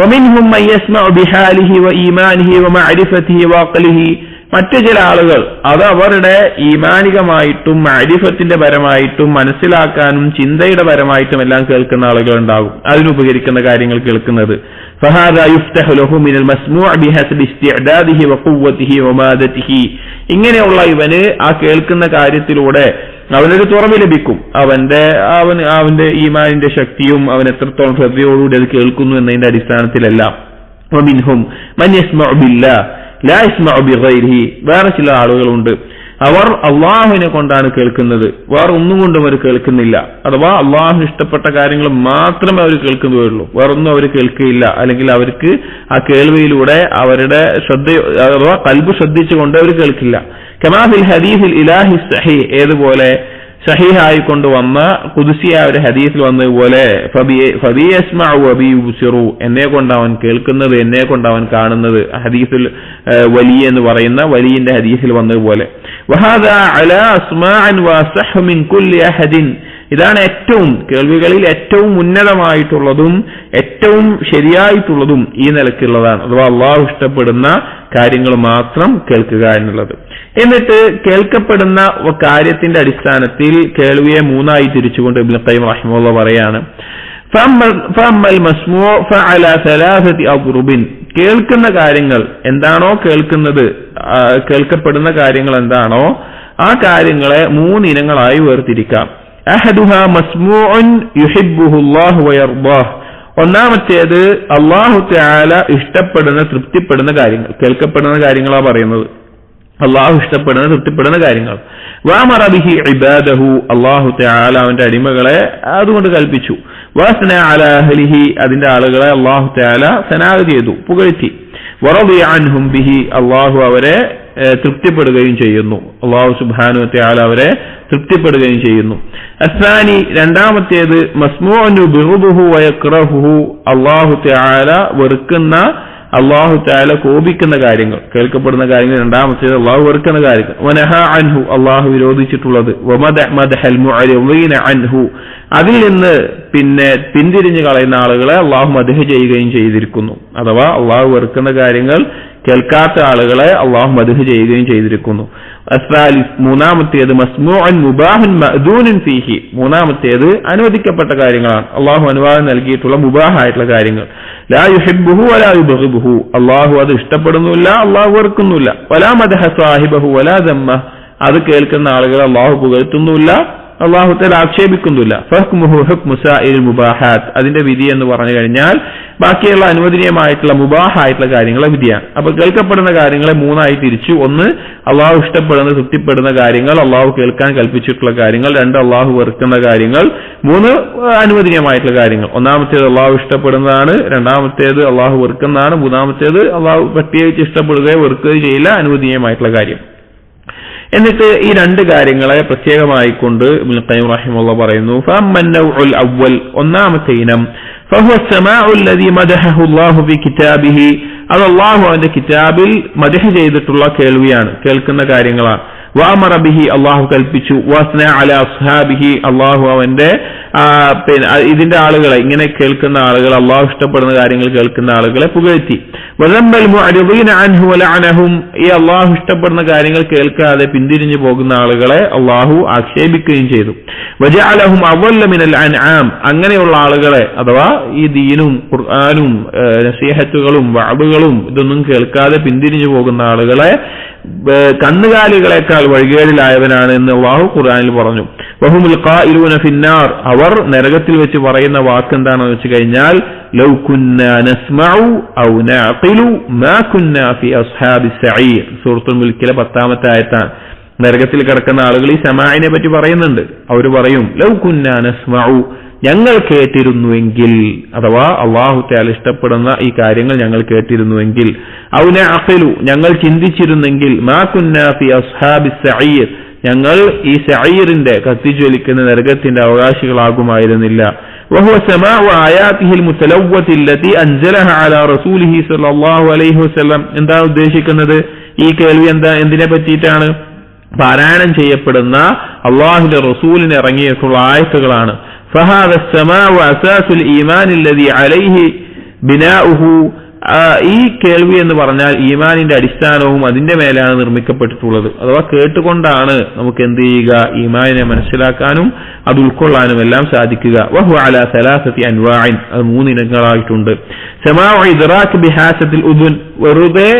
വമിൻഹും മൻ യസ്മഉ ബിഹാലിഹി വഈമാനിഹി വമഅരിഫതിഹി വഅഖ്ലിഹി. മറ്റു ചില ആളുകൾ അത് അവരുടെ ഈമാനികമായിട്ടും മഅരിഫത്തിന്റെ പരമായിട്ടും മനസ്സിലാക്കാനും ചിന്തയുടെ പരമായിട്ടും എല്ലാം കേൾക്കുന്ന ആളുകൾ ഉണ്ടാകും, അതിനുപകരിക്കുന്ന കാര്യങ്ങൾ കേൾക്കുന്നത്. فهذا يفتح له من المسموع بحسب استعداده وقوته ومادته. ഇങ്ങനെയുള്ള ഇവന് ആ കേൾക്കുന്ന കാര്യത്തിലൂടെ അവനൊരു തുറവി ലഭിക്കും. അവന്റെ ഈമാനിന്റെ ശക്തിയും അവൻ എത്രത്തോളം ശ്രദ്ധയോടുകൂടി അത് കേൾക്കുന്നു എന്നതിന്റെ അടിസ്ഥാനത്തിലെല്ലാം. ومنهم من يسمع بالله لا يسمع بغيره. വേറെ ചില ആളുകളുണ്ട് അവർ അള്ളാഹുവിനെ കൊണ്ടാണ് കേൾക്കുന്നത്, വേറെ ഒന്നും കൊണ്ടും അവർ കേൾക്കുന്നില്ല. അഥവാ അള്ളാഹു ഇഷ്ടപ്പെട്ട കാര്യങ്ങൾ മാത്രമേ അവർ കേൾക്കുന്നതുള്ളൂ, വേറൊന്നും അവർ കേൾക്കുകയില്ല. അല്ലെങ്കിൽ അവർക്ക് ആ കേൾവിയിലൂടെ അവരുടെ ശ്രദ്ധ അഥവാ ഖൽബ് ശ്രദ്ധിച്ചുകൊണ്ട് അവർ കേൾക്കില്ല. കമാ ഫിൽ ഹദീസിൽ ഇലാഹി സഹീഹ്, ഏതുപോലെ സഹീഹായി കൊണ്ടുവന്ന ഖുദ്സിയായ ഒരു ഹദീസിൽ വന്നതുപോലെ ഫബി യസ്മഉ വബി യുബ്സിറു, എന്നെ കൊണ്ട് അവൻ കേൾക്കുന്നത് എന്നെ കൊണ്ട് അവൻ കാണുന്നത്. ഹദീസിൽ വലി എന്ന് പറയുന്ന വലിയുടെ ഹദീസിൽ വന്നതുപോലെ. വഹാദാ അലാ അസ്മാഅൻ വഅസ്ഹു മിൻ കുല്ലി അഹദിൻ. ഇതാണ് ഏറ്റവും കേൾവികളിൽ ഏറ്റവും ഉന്നതമായിട്ടുള്ളതും ഏറ്റവും ശരിയായിട്ടുള്ളതും ഈ നിലക്കുള്ളതാണ്. അഥവാ അള്ളാഹു ഇഷ്ടപ്പെടുന്ന കാര്യങ്ങൾ മാത്രം കേൾക്കുക എന്നുള്ളത്. എന്നിട്ട് കേൾക്കപ്പെടുന്ന കാര്യത്തിന്റെ അടിസ്ഥാനത്തിൽ കേൾവിയെ മൂന്നായി തിരിച്ചുകൊണ്ട് ഇബ്നുൽ ഖയ്യിം റഹിമഹുല്ലാഹ് പറയാണ് ഫഅമ്മൽ മസ്മൂഉ ഫഅലാ സലാസതി അദ്റുബിൻ. കേൾക്കുന്ന കാര്യങ്ങൾ എന്താണോ കേൾക്കുന്നത്, കേൾക്കപ്പെടുന്ന കാര്യങ്ങൾ എന്താണോ ആ കാര്യങ്ങളെ മൂന്നിനങ്ങളായി വേർതിരിക്കാം. അഹദുഹാ മസ്മൂഉൻ യുഹിബ്ബുഹുല്ലാഹു വയർദാഹ്. ഒന്നാമത്തേത് അല്ലാഹു തആല ഇഷ്ടപ്പെടുന്ന തൃപ്തിപ്പെടുന്ന കാര്യങ്ങൾ, കേൾക്കപ്പെടുന്ന കാര്യങ്ങളാണ് പറയുന്നത്, അള്ളാഹു ഇഷ്ടപ്പെടുന്ന തൃപ്തിപ്പെടുന്ന കാര്യങ്ങൾ. വഅമറ ബിഹി ഇബാദഹു, അല്ലാഹു തആല അവന്റെ അടിമകളെ അതുകൊണ്ട് കൽപ്പിച്ചു. വഅസ്ന അലാ അഹ്ലിഹി, അതിന്റെ ആളുകളെ അല്ലാഹു തആല സനാ ചെയ്തു, പുകഴ്ത്തി. വറദിയ അൻഹും ബിഹി, അല്ലാഹു അവരെ തൃപ്തിപ്പെടുകയും ചെയ്യുന്നു. അല്ലാഹു സുബ്ഹാനഹു വതആല അവരെ തൃപ്തിപ്പെടുകയും ചെയ്യുന്നു. അസ്സാനി, രണ്ടാമത്തേത് മസ്മൂഉൻ ബിഗുദുഹു വയക്റഹുഹു, അല്ലാഹു തആല വെറുക്കുന്ന അള്ളാഹു തആല കോപിക്കുന്ന കാര്യങ്ങൾ, കേൾക്കപ്പെടുന്ന കാര്യങ്ങൾ. രണ്ടാമത്തേത് അള്ളാഹു വെറുക്കുന്ന കാര്യങ്ങൾ. വനഹാ അൻഹു, അള്ളാഹു വിരോധിച്ചിട്ടുള്ളത്. വമദഹൽ മുഅരിളീന അൻഹു, അതിൽ നിന്ന് പിന്തിരിഞ്ഞു കളയുന്ന ആളുകളെ അള്ളാഹു മദ്ഹ് ചെയ്യുകയും ചെയ്തിരിക്കുന്നു. അഥവാ അള്ളാഹു വെറുക്കുന്ന കാര്യങ്ങൾ കേൾക്കാത്ത ആളുകളെ അള്ളാഹു മദ്ഹ് ചെയ്യുകയും ചെയ്തിരിക്കുന്നു. അസ്സാലിസ്, മൂന്നാമത്തേത് മസ്മൂഉൻ മുബാഹുൻ മഅദൂനുൻ ഫീഹി, മൂന്നാമത്തേത് അനുവദിക്കപ്പെട്ട കാര്യങ്ങളാണ്, അള്ളാഹു അനുവാദം നൽകിയിട്ടുള്ള മുബാഹായിട്ടുള്ള കാര്യങ്ങൾ. ലാ യുഹിബ്ബുഹു വലാ യുബ്ഗിദുഹു, അള്ളാഹു അത് ഇഷ്ടപ്പെടുന്നില്ല, അള്ളാഹു വെറുക്കുന്നില്ല. വലാ മദഹ സാഹിബഹു വലാ ദമ്മഹ്, അത് കേൾക്കുന്ന ആളുകളെ അള്ളാഹു പുകഴ്ത്തുന്നില്ല, അള്ളാഹു തആല ആക്ഷേപിക്കുന്നില്ല. ഫഹ്മുഹു ഹുക്മു സാഇരിൽ മുബാഹാത്ത്, അതിന്റെ വിധി എന്ന് പറഞ്ഞു കഴിഞ്ഞാൽ ബാക്കിയുള്ള അനുവദനീയമായിട്ടുള്ള മുബാഹായിട്ടുള്ള കാര്യങ്ങളെ വിധിയാണ്. അപ്പൊ കേൾക്കപ്പെടുന്ന കാര്യങ്ങളെ മൂന്നായി തിരിച്ചു. ഒന്ന് അള്ളാഹു ഇഷ്ടപ്പെടുന്ന തൃപ്തിപ്പെടുന്ന കാര്യങ്ങൾ, അള്ളാഹു കേൾക്കാൻ കൽപ്പിച്ചിട്ടുള്ള കാര്യങ്ങൾ. രണ്ട് അള്ളാഹു വെറുക്കുന്ന കാര്യങ്ങൾ. മൂന്ന് അനുവദനീയമായിട്ടുള്ള കാര്യങ്ങൾ. ഒന്നാമത്തേത് അള്ളാഹു ഇഷ്ടപ്പെടുന്നതാണ്, രണ്ടാമത്തേത് അള്ളാഹു വെറുക്കുന്നതാണ്, മൂന്നാമത്തേത് അള്ളാഹു പ്രത്യേകിച്ച് ഇഷ്ടപ്പെടുകയോ വെറുക്കുകയോ ചെയ്യില്ല, അനുവദനീയമായിട്ടുള്ള കാര്യം. എന്നിട്ട് ഈ രണ്ട് കാര്യങ്ങളെ പ്രത്യേകമായിക്കൊണ്ട് ഇബ്നുൽ ഖയ്യിം റഹിമഹുല്ലാഹ് പറയുന്നു ഫഅമ്മൻ നൗഉൽ അവ്വൽ, ഒന്നാമത്തെ ഇനം ഫഹുവ സമാഉ അല്ലദീ മദഹഹു അല്ലാഹു ഫീ കിതാബിഹി, അത് അല്ലാഹു അവന്റെ കിതാബിൽ മദ്ഹ് ചെയ്തിട്ടുള്ള കേൾവിയാണ്, കേൾക്കുന്ന കാര്യങ്ങളാണ്. വഅമറ ബിഹി, അല്ലാഹു കൽപ്പിച്ചു. വസ്ന അലാ അസ്ഹാബിഹി, അല്ലാഹു അവന്റെ പിന്നെ ഇതിന്റെ ആളുകളെ, ഇങ്ങനെ കേൾക്കുന്ന ആളുകൾ, അള്ളാഹു ഇഷ്ടപ്പെടുന്ന കാര്യങ്ങൾ കേൾക്കുന്ന ആളുകളെ പുകഴ്ത്തി. ഈ അള്ളാഹു ഇഷ്ടപ്പെടുന്ന കാര്യങ്ങൾ കേൾക്കാതെ പിന്തിരിഞ്ഞു പോകുന്ന ആളുകളെ അള്ളാഹു ആക്ഷേപിക്കുകയും ചെയ്തു. വജഅലഹും അവല്ല മിനൽ അൻആം, അങ്ങനെയുള്ള ആളുകളെ, അഥവാ ഈ ദീനും ഖുർആനും നസീഹത്തുകളും വഅബുകളും ഇതൊന്നും കേൾക്കാതെ പിന്തിരിഞ്ഞു പോകുന്ന ആളുകളെ കന്നുകാലികളെക്കാൾ വഴികേടിലായവനാണ് എന്ന് അല്ലാഹു ഖുർആനിൽ പറഞ്ഞു. വഹുമുൽ ഖായിലൂന ഫിന്നാർ, അവർ നരകത്തിൽ വെച്ച് പറയുന്ന വാക്ക് എന്താണെന്ന് വെച്ച് കഴിഞ്ഞാൽ ലൗ കുന്നാ നസ്മഉ ഔ നഅഖിലു മാ കുന്നാ ഫി അസ്ഹാബിസ് സഈർ. സൂറത്തുൽ മുൽക്കിലെ 10ാമത്തെ ആയത്താണ്. നരകത്തിൽ കിടക്കുന്ന ആളുകൾ ഈ സമാഇനെ പറ്റി പറയുന്നുണ്ട്. അവർ പറയും ലൗ കുന്നാ നസ്മഉ, ഞങ്ങൾ കേട്ടിരുന്നുവെങ്കിൽ, അഥവാ അല്ലാഹു തആല ഇഷ്ടപ്പെടുന്ന ഈ കാര്യങ്ങൾ ഞങ്ങൾ കേട്ടിരുന്നുവെങ്കിൽ, ഔ നഅഖിലു, ഞങ്ങൾ ചിന്തിച്ചിരുന്നെങ്കിൽ, മാ കുന്നാ ഫി അസ്ഹാബിസ് സഈർ, ഞങ്ങൾ ഈ സഈറിന്റെ കത്തിജ്വലിക്കുന്ന നരകത്തിന്റെ അവകാശികളാകുമായിരുന്നില്ല. വഹുവ സമാഉ ആയാതിഹിൽ മുതലവ്വതി അല്ലതി അൻസലഹ അലാ റസൂലിഹി സ്വല്ലല്ലാഹു അലൈഹി വസല്ലം. എന്താണ് ഉദ്ദേശിക്കുന്നത്? ഈ കേൾവി എന്തിനെ പറ്റിയിട്ടാണ്? പാരായണം ചെയ്യപ്പെടുന്ന അല്ലാഹുവിന്റെ റസൂലിന് ഇറങ്ങിയിട്ടുള്ള ആയത്തുകളാണ്. ഫഹാദ സമാഉ അസാസുൽ ഈമാൻ അല്ലതി അലൈഹി ബിനാഉഹു. ഈ കേൾവി എന്ന് പറഞ്ഞാൽ ഈമാനിന്റെ അടിസ്ഥാനവും അതിന്റെ മേലാണ് നിർമ്മിക്കപ്പെട്ടിട്ടുള്ളത്. അഥവാ കേട്ടുകൊണ്ടാണ് നമുക്ക് എന്ത് ചെയ്യുക? ഈമാനിനെ മനസ്സിലാക്കാനും അത് ഉൾക്കൊള്ളാനും എല്ലാം സാധിക്കുക. വഹു അലാ സലാസതി അൻവാഇൻ, അത് 3 ഇനങ്ങളായിട്ടുണ്ട്. സമാഉ ഇദ്റാക് ബിഹാസത്തിൽ ഉദുൻ, വെറുതെ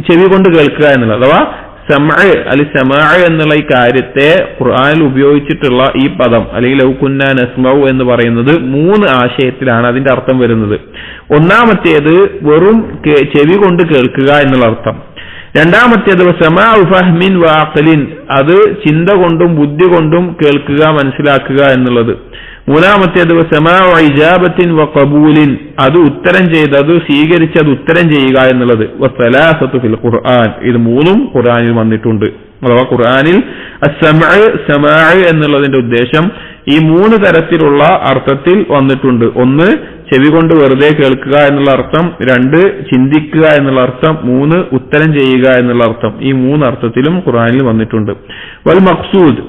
ചെവി കൊണ്ട് കേൾക്കുക എന്നുള്ളത്. അഥവാ സമാഅ് എന്നുള്ള ഈ കാര്യത്തെ ഖുർആനിൽ ഉപയോഗിച്ചിട്ടുള്ള ഈ പദം, അല്ലെങ്കിൽ ലൗ കുന്നാ നസ്മഉ എന്ന് പറയുന്നത് 3 ആശയത്തിലാണ് അതിന്റെ അർത്ഥം വരുന്നത്. ഒന്നാമത്തേത് വെറും ചെവി കൊണ്ട് കേൾക്കുക എന്നുള്ള അർത്ഥം. രണ്ടാമത്തേത് സമാഉ ഫഹ്മിൻ വഅഖലിൻ, അത് ചിന്ത കൊണ്ടും ബുദ്ധി കൊണ്ടും കേൾക്കുക, മനസ്സിലാക്കുക എന്നുള്ളത്. മൂന്നാമത്തേത് സമാഉ ഇജാബത്തിൻ വഖബൂലിൻ, അത് ഉത്തരം ചെയ്ത്, അത് സ്വീകരിച്ച് അത് ഉത്തരം ചെയ്യുക എന്നുള്ളത്. വസലാസത്തു ഫിൽ ഖുർആൻ, ഇത് 3ഉം ഖുർആനിൽ വന്നിട്ടുണ്ട്. അഥവാ ഖുർആനിൽ സമാഅ് എന്നുള്ളതിന്റെ ഉദ്ദേശം ഈ 3 തരത്തിലുള്ള അർത്ഥത്തിൽ വന്നിട്ടുണ്ട്. 1 ചെവി കൊണ്ട് വെറുതെ കേൾക്കുക എന്നുള്ള അർത്ഥം, 2 ചിന്തിക്കുക എന്നുള്ള അർത്ഥം, 3 ഉത്തരം ചെയ്യുക എന്നുള്ള അർത്ഥം. ഈ 3 അർത്ഥത്തിലും ഖുർആനിൽ വന്നിട്ടുണ്ട്. വൽ മഖ്സൂദ്,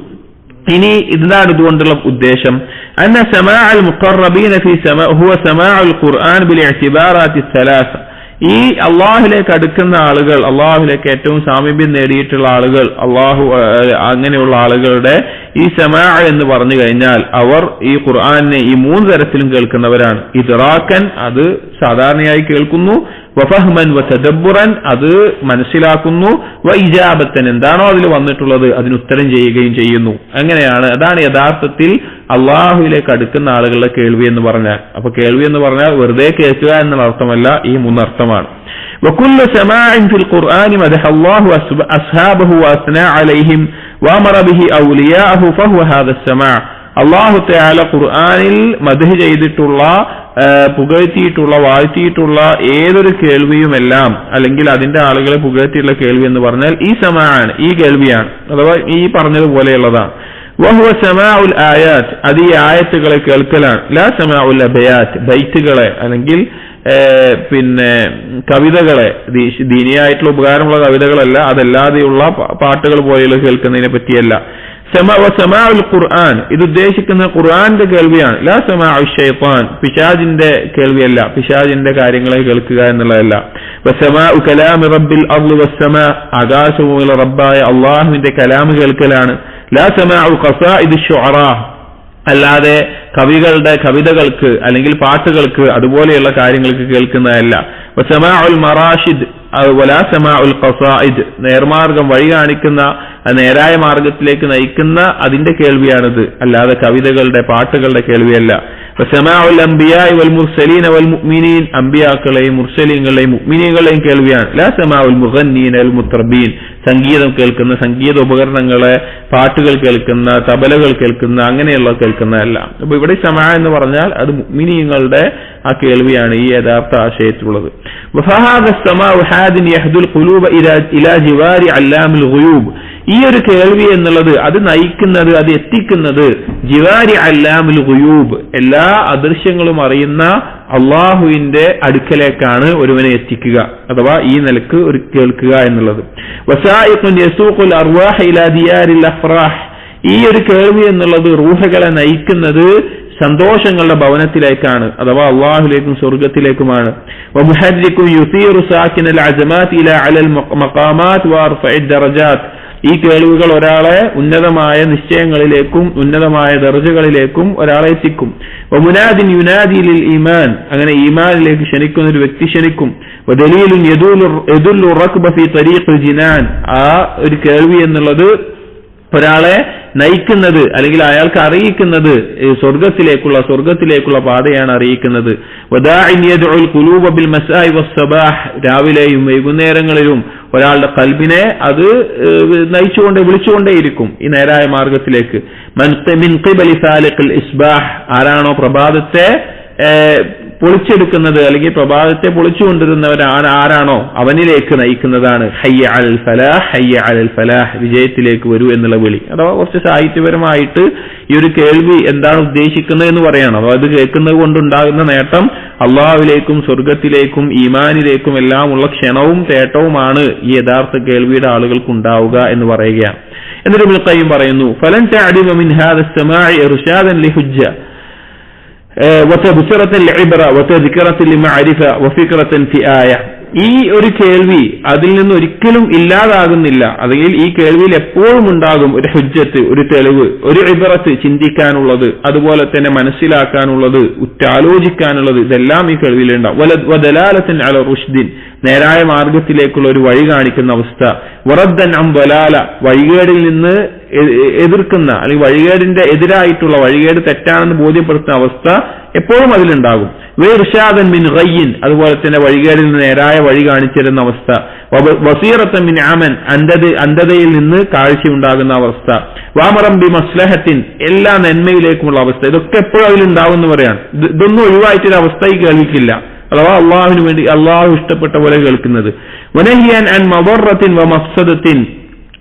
ഇനി എന്താണ് ഇതുകൊണ്ടുള്ള ഉദ്ദേശം? അന്ന സമാഅൽ മുഖറബീന ഫീ ഹുവ സമാഉൽ ഖുർആൻ ബിൽ ഇഅ്തിബാറാത്തി സലാസ. ഈ അള്ളാഹുലേക്ക് അടുക്കുന്ന ആളുകൾ, അള്ളാഹുലേക്ക് ഏറ്റവും സാമീപ്യം നേടിയിട്ടുള്ള ആളുകൾ, അങ്ങനെയുള്ള ആളുകളുടെ ഈ സമാഅ എന്ന് പറഞ്ഞു കഴിഞ്ഞാൽ അവർ ഈ ഖുർആനെ ഈ 3 തരത്തിലും കേൾക്കുന്നവരാണ്. ഇദ്റാക്കൻ, അത് സാധാരണയായി കേൾക്കുന്നു. വഫഹ്മൻ വതദബ്ബുറൻ, അത് മനസ്സിലാക്കുന്നു. വഇജാബത്തൻ, എന്താണോ അതിൽ വന്നിട്ടുള്ളത് അതിന് ഉത്തരം ചെയ്യുകയും ചെയ്യുന്നു. അങ്ങനെയാണ്, അതാണ് യഥാർത്ഥത്തിൽ അള്ളാഹുവിലേക്ക് അടുക്കുന്ന ആളുകളുടെ കേൾവി എന്ന് പറഞ്ഞാൽ. അപ്പൊ കേൾവി എന്ന് പറഞ്ഞാൽ വെറുതെ കേൾക്കുക എന്നുള്ള അർത്ഥമല്ല, ഈ 3 അർത്ഥമാണ്. വകുല്ലു സമാഇൻ ഫിൽ ഖുർആനി മദഹ അല്ലാഹു അസ്ഹാബഹു വഅസ്നാ അലൈഹിം വഅമറ ബിഹി ഔലിയാഅഹു ഫഹുവ ഹാദ സമാഅ. അല്ലാഹു തആല ഖുർആനിൽ മദ്ഹ് ചെയ്തിട്ടുള്ള, പുകഴ്ത്തിയിട്ടുള്ള, വാഴ്ത്തിയിട്ടുള്ള ഏതൊരു കേൾവിയുമെല്ലാം, അല്ലെങ്കിൽ അതിന്റെ ആളുകളെ പുകഴ്ത്തിയിട്ടുള്ള കേൾവി എന്ന് പറഞ്ഞാൽ ഈ സമാഅാണ്, ഈ കേൾവിയാണ്. അഥവാ ഈ പറഞ്ഞതുപോലെയുള്ളതാണ്. വഹുവ സമാഉൽ ആയാത്ത്, അത് ഈ ആയത്തുകളെ കേൾക്കലാണ്. ലാ സമാഉൽ അബയാത്ത്, ബൈത്തുകളെ അല്ലെങ്കിൽ പിന്നെ കവിതകളെ, ദീനിയായിട്ടുള്ള ഉപകാരമുള്ള കവിതകളല്ല, അതല്ലാതെയുള്ള പാട്ടുകൾ പോലെയുള്ള കേൾക്കുന്നതിനെ പറ്റിയല്ല. സമാഉൽ ഖുർആൻ, ഇത് ഉദ്ദേശിക്കുന്ന ഖുർആന്റെ കേൾവിയാണ്. ലാ സമാഉ ശൈത്താൻ, പിശാചിന്റെ കേൾവിയല്ല, പിശാചിന്റെ കാര്യങ്ങളെ കേൾക്കുക എന്നുള്ളതല്ല. വസമാഉ കലാമി റബ്ബിൽ അർളി വസ്സമാ, ആകാശഭൂമിയിലെ റബ്ബായ അല്ലാഹുവിന്റെ കലാം കേൾക്കലാണ്. ലാ സമാഉ ഖസാഇദി ശുഅറാ, അല്ലാതെ കവിതകൾക്ക് അല്ലെങ്കിൽ പാട്ടുകൾക്ക് അതുപോലെയുള്ള കാര്യങ്ങൾക്ക് കേൾക്കുന്നതല്ല. വസമാഉൽ മറാഷിദ് വലാ സമാഉൽ ഖസാഇദ്, നേർമാർഗം വഴി കാണിക്കുന്ന, നേരായ മാർഗത്തിലേക്ക് നയിക്കുന്ന അതിന്റെ കേൾവിയാണിത്, അല്ലാതെ കവിതകളുടെ പാട്ടുകളുടെ കേൾവിയല്ല. വസമാഉൽ അംബിയാഇ വൽ മുർസലീന വൽ മുഅ്മിനീൻ, അംബിയാക്കളെയും മുർസലീങ്ങളെയും മുഅ്മിനീങ്ങളെയും കേൾവിയാണ്. ലാ സമാഉൽ മുഗന്നീന വൽ മുത്രബീൻ, സംഗീതം കേൾക്കുന്ന, സംഗീത ഉപകരണങ്ങളെ, പാട്ടുകൾ കേൾക്കുന്ന, തബലകൾ കേൾക്കുന്ന, അങ്ങനെയുള്ള കേൾക്കുന്നതല്ല. അപ്പൊ ഇവിടെ സമാഅ എന്ന് പറഞ്ഞാൽ അത് മുഅ്മിനീങ്ങളുടെ ആ കേൾവിയാണ് ഈ യഥാർത്ഥ ആശയത്തിലുള്ളത്. വഫഹാദ സമാഉ ഹാദിൻ യഹ്ദുൽ ഖുലൂബ ഇലാ ജിവാരി അല്ലാമുൽ ഗുയൂബ്, ഈ ഒരു കേൾവി എന്നുള്ളത് അത് നയിക്കുന്നത്, അത് എത്തിക്കുന്നത് ജിവാരി അല്ലാമുൽ ഗുയൂബ്, എല്ലാ അദൃശ്യങ്ങളും അറിയുന്ന അള്ളാഹുവിന്റെ അടുക്കലേക്കാണ് ഒരുവനെ എത്തിക്കുക. അഥവാ ഈ നിലക്ക് ഒരു കേൾക്കുക എന്നുള്ളത്. വസായിഖുൻ യസൂഖുൽ അർവാഹ ഇലാ ദിയാരിൽ അഫ്റാഹ്, ഈ ഒരു കേൾവി എന്നുള്ളത് റൂഹുകളെ നയിക്കുന്നത് സന്തോഷങ്ങളുടെ ഭവനത്തിലേക്കാണ്, അഥവാ അള്ളാഹുലേക്കും സ്വർഗത്തിലേക്കുമാണ്. ഈ കേൾവികൾ ഒരാളെ ഉന്നതമായ നിശ്ചയങ്ങളിലേക്കും ഉന്നതമായ ദർജകളിലേക്കും ഒരാളെ എത്തിക്കും. വമുനാദിൻ യുനാദി ലിൽ ഈമാൻ, അങ്ങനെ ഈമാനിലേക്ക് ക്ഷണിക്കുന്ന ഒരു വ്യക്തി ക്ഷണിക്കും. വദലീലുൻ യദുല്ലു റക്ബ ഫീ തരീഖിൽ ജിനാൻ, ആ ഒരു കേൾവി എന്നുള്ളത് ഒരാളെ നയിക്കുന്നത് അല്ലെങ്കിൽ അയാൾക്ക് അറിയിക്കുന്നത് സ്വർഗത്തിലേക്കുള്ള പാതയാണ് അറിയിക്കുന്നത്. വദാഇൻ യദ്ഉൽ ഖുലൂബ ബിൽ മസാഇ വസ്സബാഹ്, രാവിലെയും വൈകുന്നേരങ്ങളിലും ഒരാളുടെ ഖൽബിനെ അത് വിളിച്ചുകൊണ്ടേയിരിക്കും ഈ നേരായ മാർഗത്തിലേക്ക്. മിൻ ഖിബലി സാലിഖിൽ ഇസ്ബാഹ്, ആരാണോ പ്രഭാതത്തെ പൊളിച്ചെടുക്കുന്നത് അല്ലെങ്കിൽ പ്രഭാതത്തെ പൊളിച്ചുകൊണ്ടിരുന്നവരാണ് ആരാണോ അവനിലേക്ക് നയിക്കുന്നതാണ് ഹയ്യ അലൽ ഫലാഹ്, ഹയ്യ അലൽ ഫലാഹ്, വിജയത്തിലേക്ക് വരൂ എന്നുള്ള വിളി. അഥവാ കുറച്ച് സാഹിത്യപരമായിട്ട് ഈ ഒരു കേൾവി എന്താണ് ഉദ്ദേശിക്കുന്നത് എന്ന് പറയണം. അഥവാ അത് കേൾക്കുന്നത് കൊണ്ടുണ്ടാകുന്ന നേട്ടം അള്ളാഹുവിലേക്കും സ്വർഗത്തിലേക്കും ഈമാനിലേക്കും എല്ലാമുള്ള ക്ഷണവും തേട്ടവുമാണ് ഈ യഥാർത്ഥ കേൾവിയുടെ ആളുകൾക്ക് ഉണ്ടാവുക എന്ന് പറയുകയാണ്. എന്നിട്ട് ഇബ്നുൽ ഖയ്യിം പറയുന്നു, ഫലൻ തഅദിമ മിൻ ഹാദ അസ്സമാഇ ഇർശാദൻ ലിഹുജ്ജ വതബ്സിറതൻ ലിഇബ്റ വതദ്കിറതൻ ലിമഅരിഫ വഫിക്റതൻ ഫി ആയ. ഈ ഒരു കേൾവി അതിൽ നിന്ന് ഒരിക്കലും ഇല്ലാതാകുന്നില്ല. അല്ലെങ്കിൽ ഈ കേൾവിയിൽ എപ്പോഴും ഉണ്ടാകും ഒരു ഹുജ്ജത്ത്, ഒരു തെളിവ്, ഒരു ഇബ്റത്ത്, ചിന്തിക്കാനുള്ളത്, അതുപോലെ തന്നെ മനസ്സിലാക്കാനുള്ളത്, ഉറ്റാലോചിക്കാനുള്ളത്, ഇതെല്ലാം ഈ കേൾവിയിലുണ്ടാവും. വദലാലതൻ അല റുഷ്ദിൻ, നേരായ മാർഗത്തിലേക്കുള്ള ഒരു വഴി കാണിക്കുന്ന അവസ്ഥ. വറദ്ദൻ അൻ ദലാല, വഴികേടിൽ നിന്ന് എതിർക്കുന്ന അല്ലെങ്കിൽ വഴികേടിന്റെ എതിരായിട്ടുള്ള വഴികേട് തെറ്റാണെന്ന് ബോധ്യപ്പെടുത്തുന്ന അവസ്ഥ എപ്പോഴും അതിലുണ്ടാകും. വഇർശാദൻ മിൻ ഗയ്യിൻ, അതുപോലെ തന്നെ വഴികേടിൽ നിന്ന് നേരായ വഴി കാണിച്ചിരുന്ന അവസ്ഥ. വസീറത്തൻ മിൻ അമൻ, അന്ധതയിൽ നിന്ന് കാഴ്ചയുണ്ടാകുന്ന അവസ്ഥ. വാമറൻ ബി മസ്ലഹത്തിൻ, എല്ലാ നന്മയിലേക്കുമുള്ള അവസ്ഥ. ഇതൊക്കെ എപ്പോഴും അതിലുണ്ടാവുമെന്ന് പറയാണ്. ഇതൊന്നും ഒഴിവായിട്ടൊരു അവസ്ഥ ഈ കേൾവിക്കില്ല. അഥവാ അള്ളാഹുവിന് വേണ്ടി അള്ളാഹു ഇഷ്ടപ്പെട്ട പോലെ കേൾക്കുന്നത്. വനഹിയൻ അൻ മദറത്തിൻ വ മഫ്സദത്തിൻ,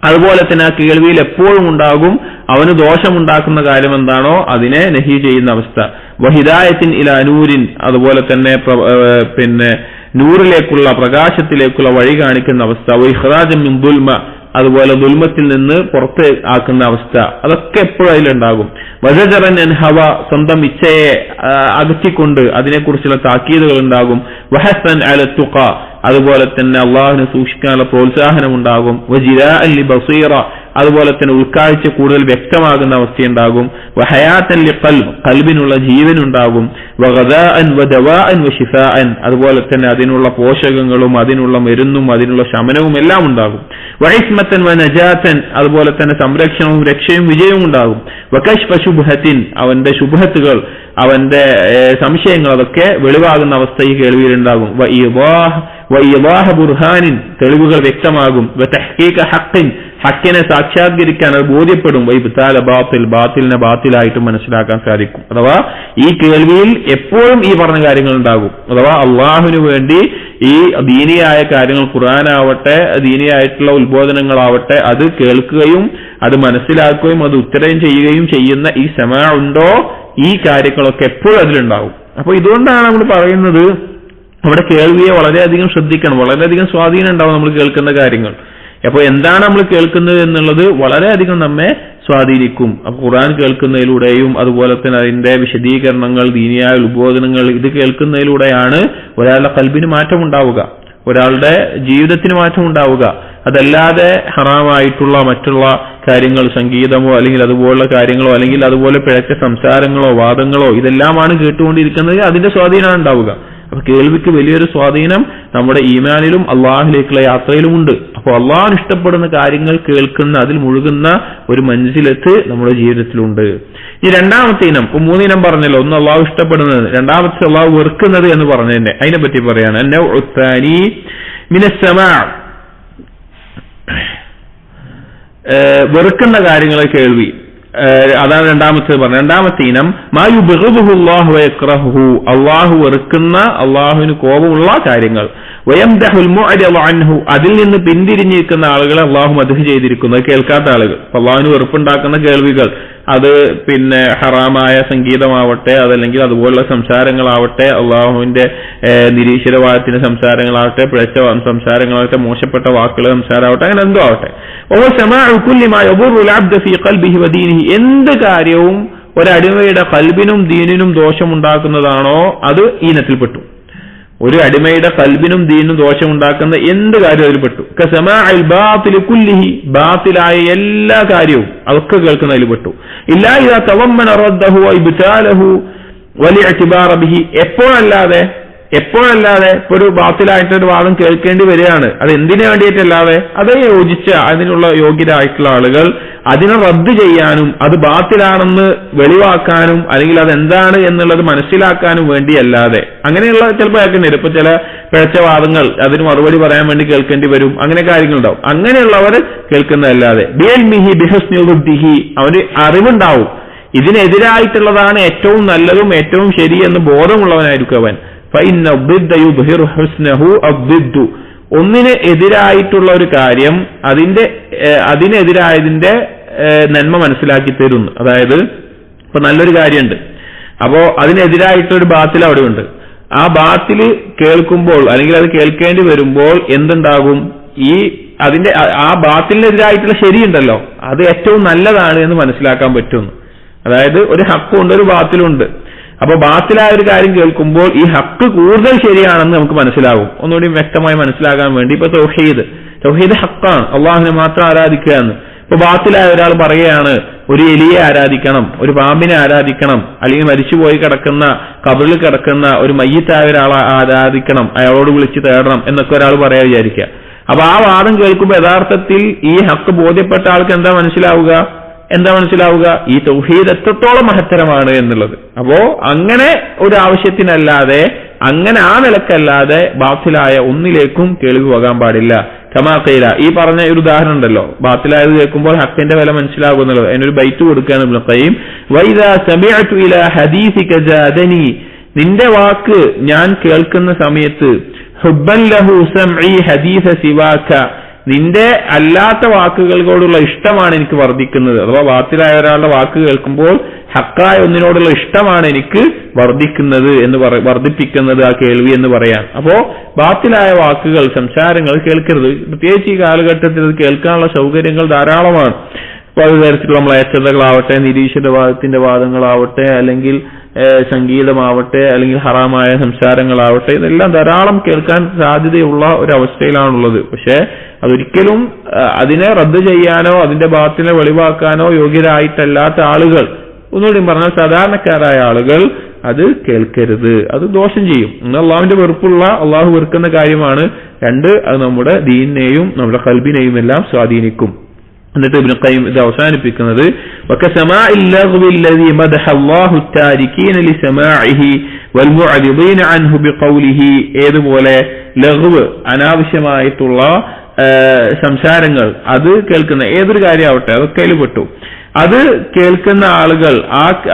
അതുപോലെ തന്നെ ആ കേൾവിയിൽ എപ്പോഴും ഉണ്ടാകും അവന് ദോഷമുണ്ടാക്കുന്ന കാര്യം എന്താണോ അതിനെ നഹി ചെയ്യുന്ന അവസ്ഥ. വഹിദായത്തിൻ ഇലാ നൂരിൻ, അതുപോലെ തന്നെ നൂറിലേക്കുള്ള പ്രകാശത്തിലേക്കുള്ള വഴി കാണിക്കുന്ന അവസ്ഥ. വഇഖ്റാജൻ മിൻ ദുൽമ, അതുപോലെ ദുൽമത്തിൽ നിന്ന് പുറത്ത് ആക്കുന്ന അവസ്ഥ. അതൊക്കെ എപ്പോഴും അതിലുണ്ടാകും. വസജറൻ അൻ ഹവ, സ്വന്തം ഇച്ഛയെ അകറ്റിക്കൊണ്ട് അതിനെക്കുറിച്ചുള്ള താക്കീതുകൾ ഉണ്ടാകും. വഹസൻ അല തുഖ, അതുപോലെ തന്നെ അള്ളാഹുവിനെ സൂക്ഷിക്കാനുള്ള പ്രോത്സാഹനം ഉണ്ടാകും. വജിലാഅൻ ലി ബസീറ, അതുപോലെ തന്നെ ഉൾക്കാഴ്ച കൂടുതൽ വ്യക്തമാകുന്ന അവസ്ഥയുണ്ടാകും. വഹയാത്തൻ ലി ഖൽബ്, ഖൽബിനുള്ള ജീവൻ ഉണ്ടാകും. വഗദാഅൻ വദവാഅൻ വശിഫാഅൻ, അതുപോലെ തന്നെ അതിനുള്ള പോഷകങ്ങളും അതിനുള്ള മരുന്നും അതിനുള്ള ശമനവും എല്ലാം ഉണ്ടാകും. വഇസ്മത്തൻ വനജാതൻ, അതുപോലെ തന്നെ സംരക്ഷണവും രക്ഷയും വിജയവും ഉണ്ടാകും. വകശ്ഫ ശുബ്ഹത്തിൻ, അവന്റെ ശുബ്ഹത്തുകൾ, അവന്റെ സംശയങ്ങൾ അതൊക്കെ വെളിവാകുന്ന അവസ്ഥ ഈ കേൾവിയിലുണ്ടാകും. വഇവാഹ ബുർഹാനിൻ, തെളിവുകൾ വ്യക്തമാകും. വതഹ്ഖീഖ ഹഖ്ഖിൻ, ഹക്കിനെ സാക്ഷാത്കരിക്കാൻ അത് ബോധ്യപ്പെടും. വൈബ്താല ബാത്തിൽ, ബാത്തിലിനെ ബാത്തിലായിട്ട് മനസ്സിലാക്കാൻ സാധിക്കും. അഥവാ ഈ കേൾവിയിൽ എപ്പോഴും ഈ പറഞ്ഞ കാര്യങ്ങൾ ഉണ്ടാകും. അഥവാ അള്ളാഹുവിന് വേണ്ടി ഈ ദീനിയായ കാര്യങ്ങൾ, ഖുർആനാവട്ടെ ദീനിയായിട്ടുള്ള ഉത്ബോധനങ്ങളാവട്ടെ, അത് കേൾക്കുകയും അത് മനസ്സിലാക്കുകയും അത് ഉത്തരം ചെയ്യുകയും ചെയ്യുന്ന ഈ സമാ ഉണ്ടോ, ഈ കാര്യങ്ങളൊക്കെ എപ്പോഴും അതിലുണ്ടാവും. അപ്പൊ ഇതുകൊണ്ടാണ് നമ്മൾ പറയുന്നത് അവിടെ കേൾവിയെ വളരെയധികം ശ്രദ്ധിക്കണം, വളരെയധികം സ്വാധീനം ഉണ്ടാവും നമ്മൾ കേൾക്കുന്ന കാര്യങ്ങൾ. അപ്പൊ എന്താണ് നമ്മൾ കേൾക്കുന്നത് എന്നുള്ളത് വളരെയധികം നമ്മെ സ്വാധീനിക്കും. അപ്പൊ ഖുർആൻ കേൾക്കുന്നതിലൂടെയും അതുപോലെ തന്നെ അതിന്റെ വിശദീകരണങ്ങൾ, ദീനിയായ ഉത്ബോധനങ്ങൾ, ഇത് കേൾക്കുന്നതിലൂടെയാണ് ഒരാളുടെ ഖൽബിന് മാറ്റം ഉണ്ടാവുക, ഒരാളുടെ ജീവിതത്തിന് മാറ്റം ഉണ്ടാവുക. അതല്ലാതെ ഹറാമായിട്ടുള്ള മറ്റുള്ള കാര്യങ്ങൾ, സംഗീതമോ അല്ലെങ്കിൽ അതുപോലുള്ള കാര്യങ്ങളോ അല്ലെങ്കിൽ അതുപോലെ പിഴച്ച സംസാരങ്ങളോ വാദങ്ങളോ ഇതെല്ലാമാണ് കേട്ടുകൊണ്ടിരിക്കുന്നത്, അതിന്റെ സ്വാധീനമാണ് ഉണ്ടാവുക. അപ്പൊ കേൾവിക്ക് വലിയൊരു സ്വാധീനം നമ്മുടെ ഈമാനിലും അള്ളാഹിലേക്കുള്ള യാത്രയിലുമുണ്ട്. അപ്പോൾ അള്ളാഹു ഇഷ്ടപ്പെടുന്ന കാര്യങ്ങൾ കേൾക്കുന്ന, അതിൽ മുഴുകുന്ന ഒരു മൻസിലത്ത് നമ്മുടെ ജീവിതത്തിലുണ്ട്. ഈ രണ്ടാമത്തെ ഇനം, ഇപ്പൊ മൂന്നിനം പറഞ്ഞല്ലോ, ഒന്ന് അള്ളാഹു ഇഷ്ടപ്പെടുന്നത്, രണ്ടാമത്തെ അള്ളാഹു വെറുക്കുന്നത് എന്ന് പറഞ്ഞതിന്റെ അതിനെ പറ്റി പറയാണ്. വെറുക്കുന്ന കാര്യങ്ങളെ കേൾവി, അതാണ് രണ്ടാമത്തെ പറഞ്ഞത്. രണ്ടാമത്തെ ഇനം മായുബിഗുഹുല്ലാഹു വയക്റഹുഹു, അള്ളാഹു വെറുക്കുന്ന, അള്ളാഹുവിന് കോപമുള്ള കാര്യങ്ങൾ. വയംദഹുൽ മുഅരിദ അൻഹു, അതിൽ നിന്ന് പിന്തിരിഞ്ഞിരിക്കുന്ന ആളുകളെ അള്ളാഹു മദ്ഹ് ചെയ്തിരിക്കുന്നു, കേൾക്കാത്ത ആളുകൾ. അള്ളാഹുവിന് വെറുപ്പുണ്ടാക്കുന്ന കേൾവികൾ, അത് പിന്നെ ഹറാമായ സംഗീതമാവട്ടെ, അതല്ലെങ്കിൽ അതുപോലുള്ള സംസാരങ്ങളാവട്ടെ, അള്ളാഹുവിന്റെ നിരീശ്വരവാദത്തിന്റെ സംസാരങ്ങളാവട്ടെ, പിഴച്ച സംസാരങ്ങളാവട്ടെ, മോശപ്പെട്ട വാക്കുകൾ സംസാരമാവട്ടെ, അങ്ങനെ എന്തോ ആവട്ടെ. എന്ത് കാര്യവും ഒരടിമയുടെ ഖൽബിനും ദീനിനും ദോഷമുണ്ടാക്കുന്നതാണോ അത് ഈനത്തിൽപ്പെട്ടു. ഒരു അടിമയുടെ ഖൽബിനും ദീനിനും ദോഷമുണ്ടാക്കുന്ന എന്ത് കാര്യം അതിൽപ്പെട്ടു. കസമാഇൽ ബാതിൽ കുല്ലിഹി, ബാതിലായ എല്ലാ കാര്യവും അതൊക്കെ കേൾക്കുന്നതിൽ പെട്ടു. ഇല്ലാ ഇദാ തവമ്മന റദ്ദഹു വഇബ്താലഹു വലിഇഅ്തിബാറ ബിഹി, എപ്പോഴല്ലാതെ ഒരു ബാത്തിലായിട്ടൊരു വാദം കേൾക്കേണ്ടി വരികയാണ്, അത് എന്തിനു വേണ്ടിയിട്ടല്ലാതെ അതേ യോജിച്ച അതിനുള്ള യോഗ്യരായിട്ടുള്ള ആളുകൾ അതിനെ റദ്ദ് ചെയ്യാനും അത് ബാത്തിലാണെന്ന് വെളിവാക്കാനും അല്ലെങ്കിൽ അതെന്താണ് എന്നുള്ളത് മനസ്സിലാക്കാനും വേണ്ടിയല്ലാതെ, അങ്ങനെയുള്ള ചിലപ്പോൾ കേൾക്കേണ്ടി വരും. ഇപ്പൊ ചില പിഴച്ച വാദങ്ങൾ അതിന് മറുപടി പറയാൻ വേണ്ടി കേൾക്കേണ്ടി വരും, അങ്ങനെ കാര്യങ്ങളുണ്ടാവും. അങ്ങനെയുള്ളവർ കേൾക്കുന്നതല്ലാതെ അവന് അറിവുണ്ടാവും, ഇതിനെതിരായിട്ടുള്ളതാണ് ഏറ്റവും നല്ലതും ഏറ്റവും ശരിയെന്ന് ബോധമുള്ളവനായിരിക്കും അവൻ. ഒന്നിന് എതിരായിട്ടുള്ള ഒരു കാര്യം അതിനെതിരായതിന്റെ നന്മ മനസ്സിലാക്കി തരുന്നു. അതായത് ഇപ്പൊ നല്ലൊരു കാര്യമുണ്ട്, അപ്പോ അതിനെതിരായിട്ടൊരു ബാത്തിൽ അവിടെ ഉണ്ട്. ആ ബാത്തില് കേൾക്കുമ്പോൾ അല്ലെങ്കിൽ അത് കേൾക്കേണ്ടി വരുമ്പോൾ എന്തുണ്ടാകും, ആ ബാത്തിനെതിരായിട്ടുള്ള ശരിയുണ്ടല്ലോ അത് ഏറ്റവും നല്ലതാണ് എന്ന് മനസ്സിലാക്കാൻ പറ്റുന്നു. അതായത് ഒരു ഹക്കുണ്ട്, ഒരു ബാത്തിലുണ്ട്. അപ്പൊ ബാത്തിലായ ഒരു കാര്യം കേൾക്കുമ്പോൾ ഈ ഹക്ക് കൂടുതൽ ശരിയാണെന്ന് നമുക്ക് മനസ്സിലാകും. ഒന്നുകൂടി വ്യക്തമായി മനസ്സിലാകാൻ വേണ്ടി ഇപ്പൊ തൗഹീദ് ഹക്കാണ്, അള്ളാഹുവിനെ മാത്രം ആരാധിക്കുക എന്ന്. ഇപ്പൊ ബാത്തിലായ ഒരാൾ പറയുകയാണ് ഒരു എലിയെ ആരാധിക്കണം, ഒരു പാമ്പിനെ ആരാധിക്കണം, അല്ലെങ്കിൽ മരിച്ചുപോയി കിടക്കുന്ന ഖബറിൽ കിടക്കുന്ന ഒരു മയ്യിത്തായ ഒരാളെ ആരാധിക്കണം, അയാളോട് വിളിച്ച് തേടണം എന്നൊക്കെ ഒരാൾ പറയാ വിചാരിക്കുക. അപ്പൊ ആ വാദം കേൾക്കുമ്പോൾ യഥാർത്ഥത്തിൽ ഈ ഹക്ക് ബോധ്യപ്പെട്ട ആൾക്ക് എന്താ മനസ്സിലാവുക, ഈ തൗഹീദ് എത്രത്തോളം മഹത്തരമാണ് എന്നുള്ളത്. അപ്പോ അങ്ങനെ ഒരു ആവശ്യത്തിനല്ലാതെ, അങ്ങനെ ആ നിലക്കല്ലാതെ ബാത്തിലായ ഒന്നിലേക്കും കേൾവി പോകാൻ പാടില്ല. കമാ ഖീല, ഈ പറഞ്ഞ ഒരു ഉദാഹരണം ഉണ്ടല്ലോ, ബാത്തിലായത് കേൾക്കുമ്പോൾ ഹക്കിന്റെ വില മനസ്സിലാകുന്നുള്ളത്. അതിനൊരു ബൈറ്റ് കൊടുക്കുകയാണ് ഇബ്നു ഖയ്യിം. വൈദാ സമിഅതു ഇലാ ഹദീസിക ജാദനി, നിന്റെ വാക്ക് ഞാൻ കേൾക്കുന്ന സമയത്ത് ഹുബ്ബൻ ലഹു സമഈ ഹദീസ സിവാക, നിന്റെ അല്ലാത്ത വാക്കുകളോടുള്ള ഇഷ്ടമാണ് എനിക്ക് വർദ്ധിക്കുന്നത്. അഥവാ ബാത്തിലായ ഒരാളുടെ വാക്ക് കേൾക്കുമ്പോൾ ഹക്കായ ഒന്നിനോടുള്ള ഇഷ്ടമാണ് എനിക്ക് വർദ്ധിപ്പിക്കുന്നത് ആ കേൾവി എന്ന് പറയാം. അപ്പോ ബാത്തിലായ വാക്കുകൾ, സംസാരങ്ങൾ കേൾക്കരുത്. പ്രത്യേകിച്ച് ഈ കാലഘട്ടത്തിൽ അത് കേൾക്കാനുള്ള സൗകര്യങ്ങൾ ധാരാളമാണ്. പലതരത്തിലുള്ള മ്ലേച്ഛതകളാവട്ടെ, നിരീശ്വരവാദത്തിന്റെ വാദങ്ങളാവട്ടെ, അല്ലെങ്കിൽ സംഗീതമാവട്ടെ, അല്ലെങ്കിൽ ഹറാമായ സംസാരങ്ങളാവട്ടെ, ഇതെല്ലാം ധാരാളം കേൾക്കാൻ സാധ്യതയുള്ള ഒരു അവസ്ഥയിലാണുള്ളത്. പക്ഷെ അതൊരിക്കലും അതിനെ റദ്ദ് ചെയ്യാനോ അതിന്റെ ബാത്തിനെ വെളിവാക്കാനോ യോഗ്യരായിട്ടല്ലാത്ത ആളുകൾ, ഒന്നുകൂടി പറഞ്ഞാൽ സാധാരണക്കാരായ ആളുകൾ അത് കേൾക്കരുത്, അത് ദോഷം ചെയ്യും. അള്ളാഹുവിന്റെ വെറുപ്പുള്ള, അള്ളാഹു വെറുക്കുന്ന കാര്യമാണ്. രണ്ട്, അത് നമ്മുടെ ദീനിനെയും നമ്മുടെ ഖൽബിനെയും എല്ലാം സ്വാധീനിക്കും. എന്നിട്ട് ഇബ്നു ഖയ്യിം ഇത് അവസാനിപ്പിക്കുന്നത് വകസമാഇൽ ലഗ്വി അല്ലദി മദഹ അല്ലാഹു താരികീന ലിസമാഇഹി വൽമുഅരിദീന അൻഹു ബിഖൗലിഹി, ഏതുപോലെ ലഗ്വ് അനാവശ്യമായിട്ടുള്ള സംസാരങ്ങൾ അത് കേൾക്കുന്ന ഏതൊരു കാര്യമാവട്ടെ അതൊക്കെ അതിൽ പെട്ടു. അത് കേൾക്കുന്ന ആളുകൾ,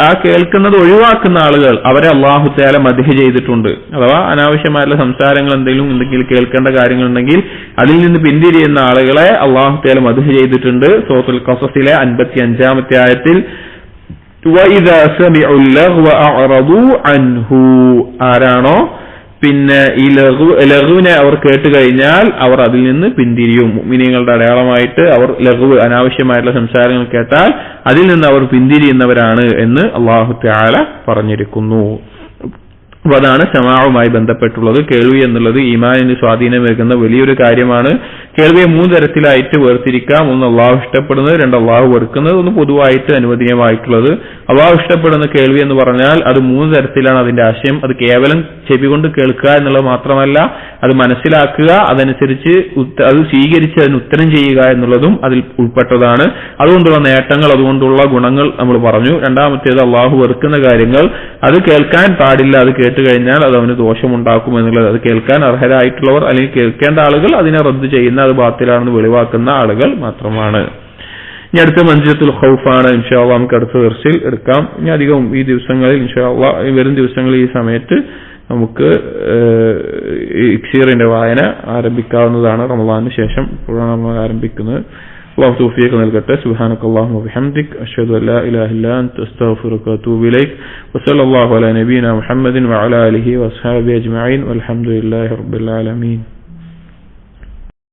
ആ കേൾക്കുന്നത് ഒഴിവാക്കുന്ന ആളുകൾ, അവരെ അല്ലാഹു തആല മദ്ഹ് ചെയ്തിട്ടുണ്ട്. അഥവാ അനാവശ്യമായിട്ടുള്ള സംസാരങ്ങൾ എന്തെങ്കിലും കേൾക്കേണ്ട കാര്യങ്ങളുണ്ടെങ്കിൽ അതിൽ നിന്ന് പിന്തിരിയുന്ന ആളുകളെ അല്ലാഹു തആല മദ്ഹ് ചെയ്തിട്ടുണ്ട്. സൂറത്തുൽ ഖസസിലെ 55-ാമത്തെ ആയത്തിൽ വഇദാ സമിഉൽ ലഗ്വ അഅറദു അൻഹു, ആരാണോ പിന്നെ ഈ ലഘുവിനെ അവർ കേട്ടുകഴിഞ്ഞാൽ അവർ അതിൽ നിന്ന് പിന്തിരിയും. മുഅ്മിനീങ്ങളുടെ അടയാളമായിട്ട് അവർ ലഘു അനാവശ്യമായിട്ടുള്ള സംസാരങ്ങൾ കേട്ടാൽ അതിൽ നിന്ന് അവർ പിന്തിരിയുന്നവരാണ് എന്ന് അല്ലാഹു തആല പറഞ്ഞിരിക്കുന്നു. അപ്പൊ അതാണ് സമാഉമായി ബന്ധപ്പെട്ടുള്ളത്. കേൾവി എന്നുള്ളത് ഈമാനിന് സ്വാധീനമേകുന്ന വലിയൊരു കാര്യമാണ്. കേൾവിയെ 3 തരത്തിലായിട്ട് വേർതിരിക്കാം. ഒന്ന് അള്ളാഹു ഇഷ്ടപ്പെടുന്നത്, 2 അള്ളാഹു വെറുക്കുന്നത്, ഒന്ന് പൊതുവായിട്ട് അനുവദനീയമായിട്ടുള്ളത്. അള്ളാഹു ഇഷ്ടപ്പെടുന്ന കേൾവി എന്ന് പറഞ്ഞാൽ അത് 3 തരത്തിലാണ് അതിന്റെ ആശയം. അത് കേവലം ചെവി കൊണ്ട് കേൾക്കുക എന്നുള്ളത് മാത്രമല്ല, അത് മനസ്സിലാക്കുക, അതനുസരിച്ച് അത് സ്വീകരിച്ച് അതിന് ഉത്തരം ചെയ്യുക എന്നുള്ളതും അതിൽ ഉൾപ്പെട്ടതാണ്. അതുകൊണ്ടുള്ള നേട്ടങ്ങൾ, അതുകൊണ്ടുള്ള ഗുണങ്ങൾ നമ്മൾ പറഞ്ഞു. രണ്ടാമത്തേത് അള്ളാഹു വെറുക്കുന്ന കാര്യങ്ങൾ, അത് കേൾക്കാൻ പാടില്ല, അത് കേട്ട് കഴിഞ്ഞാൽ അത് അവന് ദോഷമുണ്ടാക്കും എന്നുള്ളത്. അത് കേൾക്കാൻ അർഹരായിട്ടുള്ളവർ അല്ലെങ്കിൽ കേൾക്കേണ്ട ആളുകൾ അതിനെ റദ്ദ് ചെയ്യുന്ന, അത് ബാത്തിലാണെന്ന് വെളിവാക്കുന്ന ആളുകൾ മാത്രമാണ്. ഇനി അടുത്ത മൻസിലത്തുൽ ഖൗഫാണ്. ഇൻഷാ അല്ലാഹ് നമുക്ക് അടുത്ത ദർസിൽ എടുക്കാം. ഇനി അധികം ഈ ദിവസങ്ങളിൽ ഇൻഷാ അല്ലാഹ് വരും ദിവസങ്ങളിൽ ഈ സമയത്ത് നമുക്ക് ഇക്സീറിന്റെ വായന ആരംഭിക്കാവുന്നതാണ്. റമളാനിന് ശേഷം ഇപ്പോഴാണ് നമ്മൾ ആരംഭിക്കുന്നത്. അല്ലാഹു തൗഫീഖ് നൽകട്ടെ. സുബ്ഹാനകല്ലാഹു വബിഹംദിക് അഷ്ഹദു അല്ലാ ഇലാഹ ഇല്ലാ അൻത അസ്തഗ്ഫിറുക വഅതൂബു ഇലൈക് വസല്ലല്ലാഹു അലാ നബിയിനാ മുഹമ്മദിൻ വഅലാ ആലിഹി വഅസ്ഹാബിഹി അജ്മഈൻ വൽഹംദുലില്ലാഹി റബ്ബിൽ ആലമീൻ.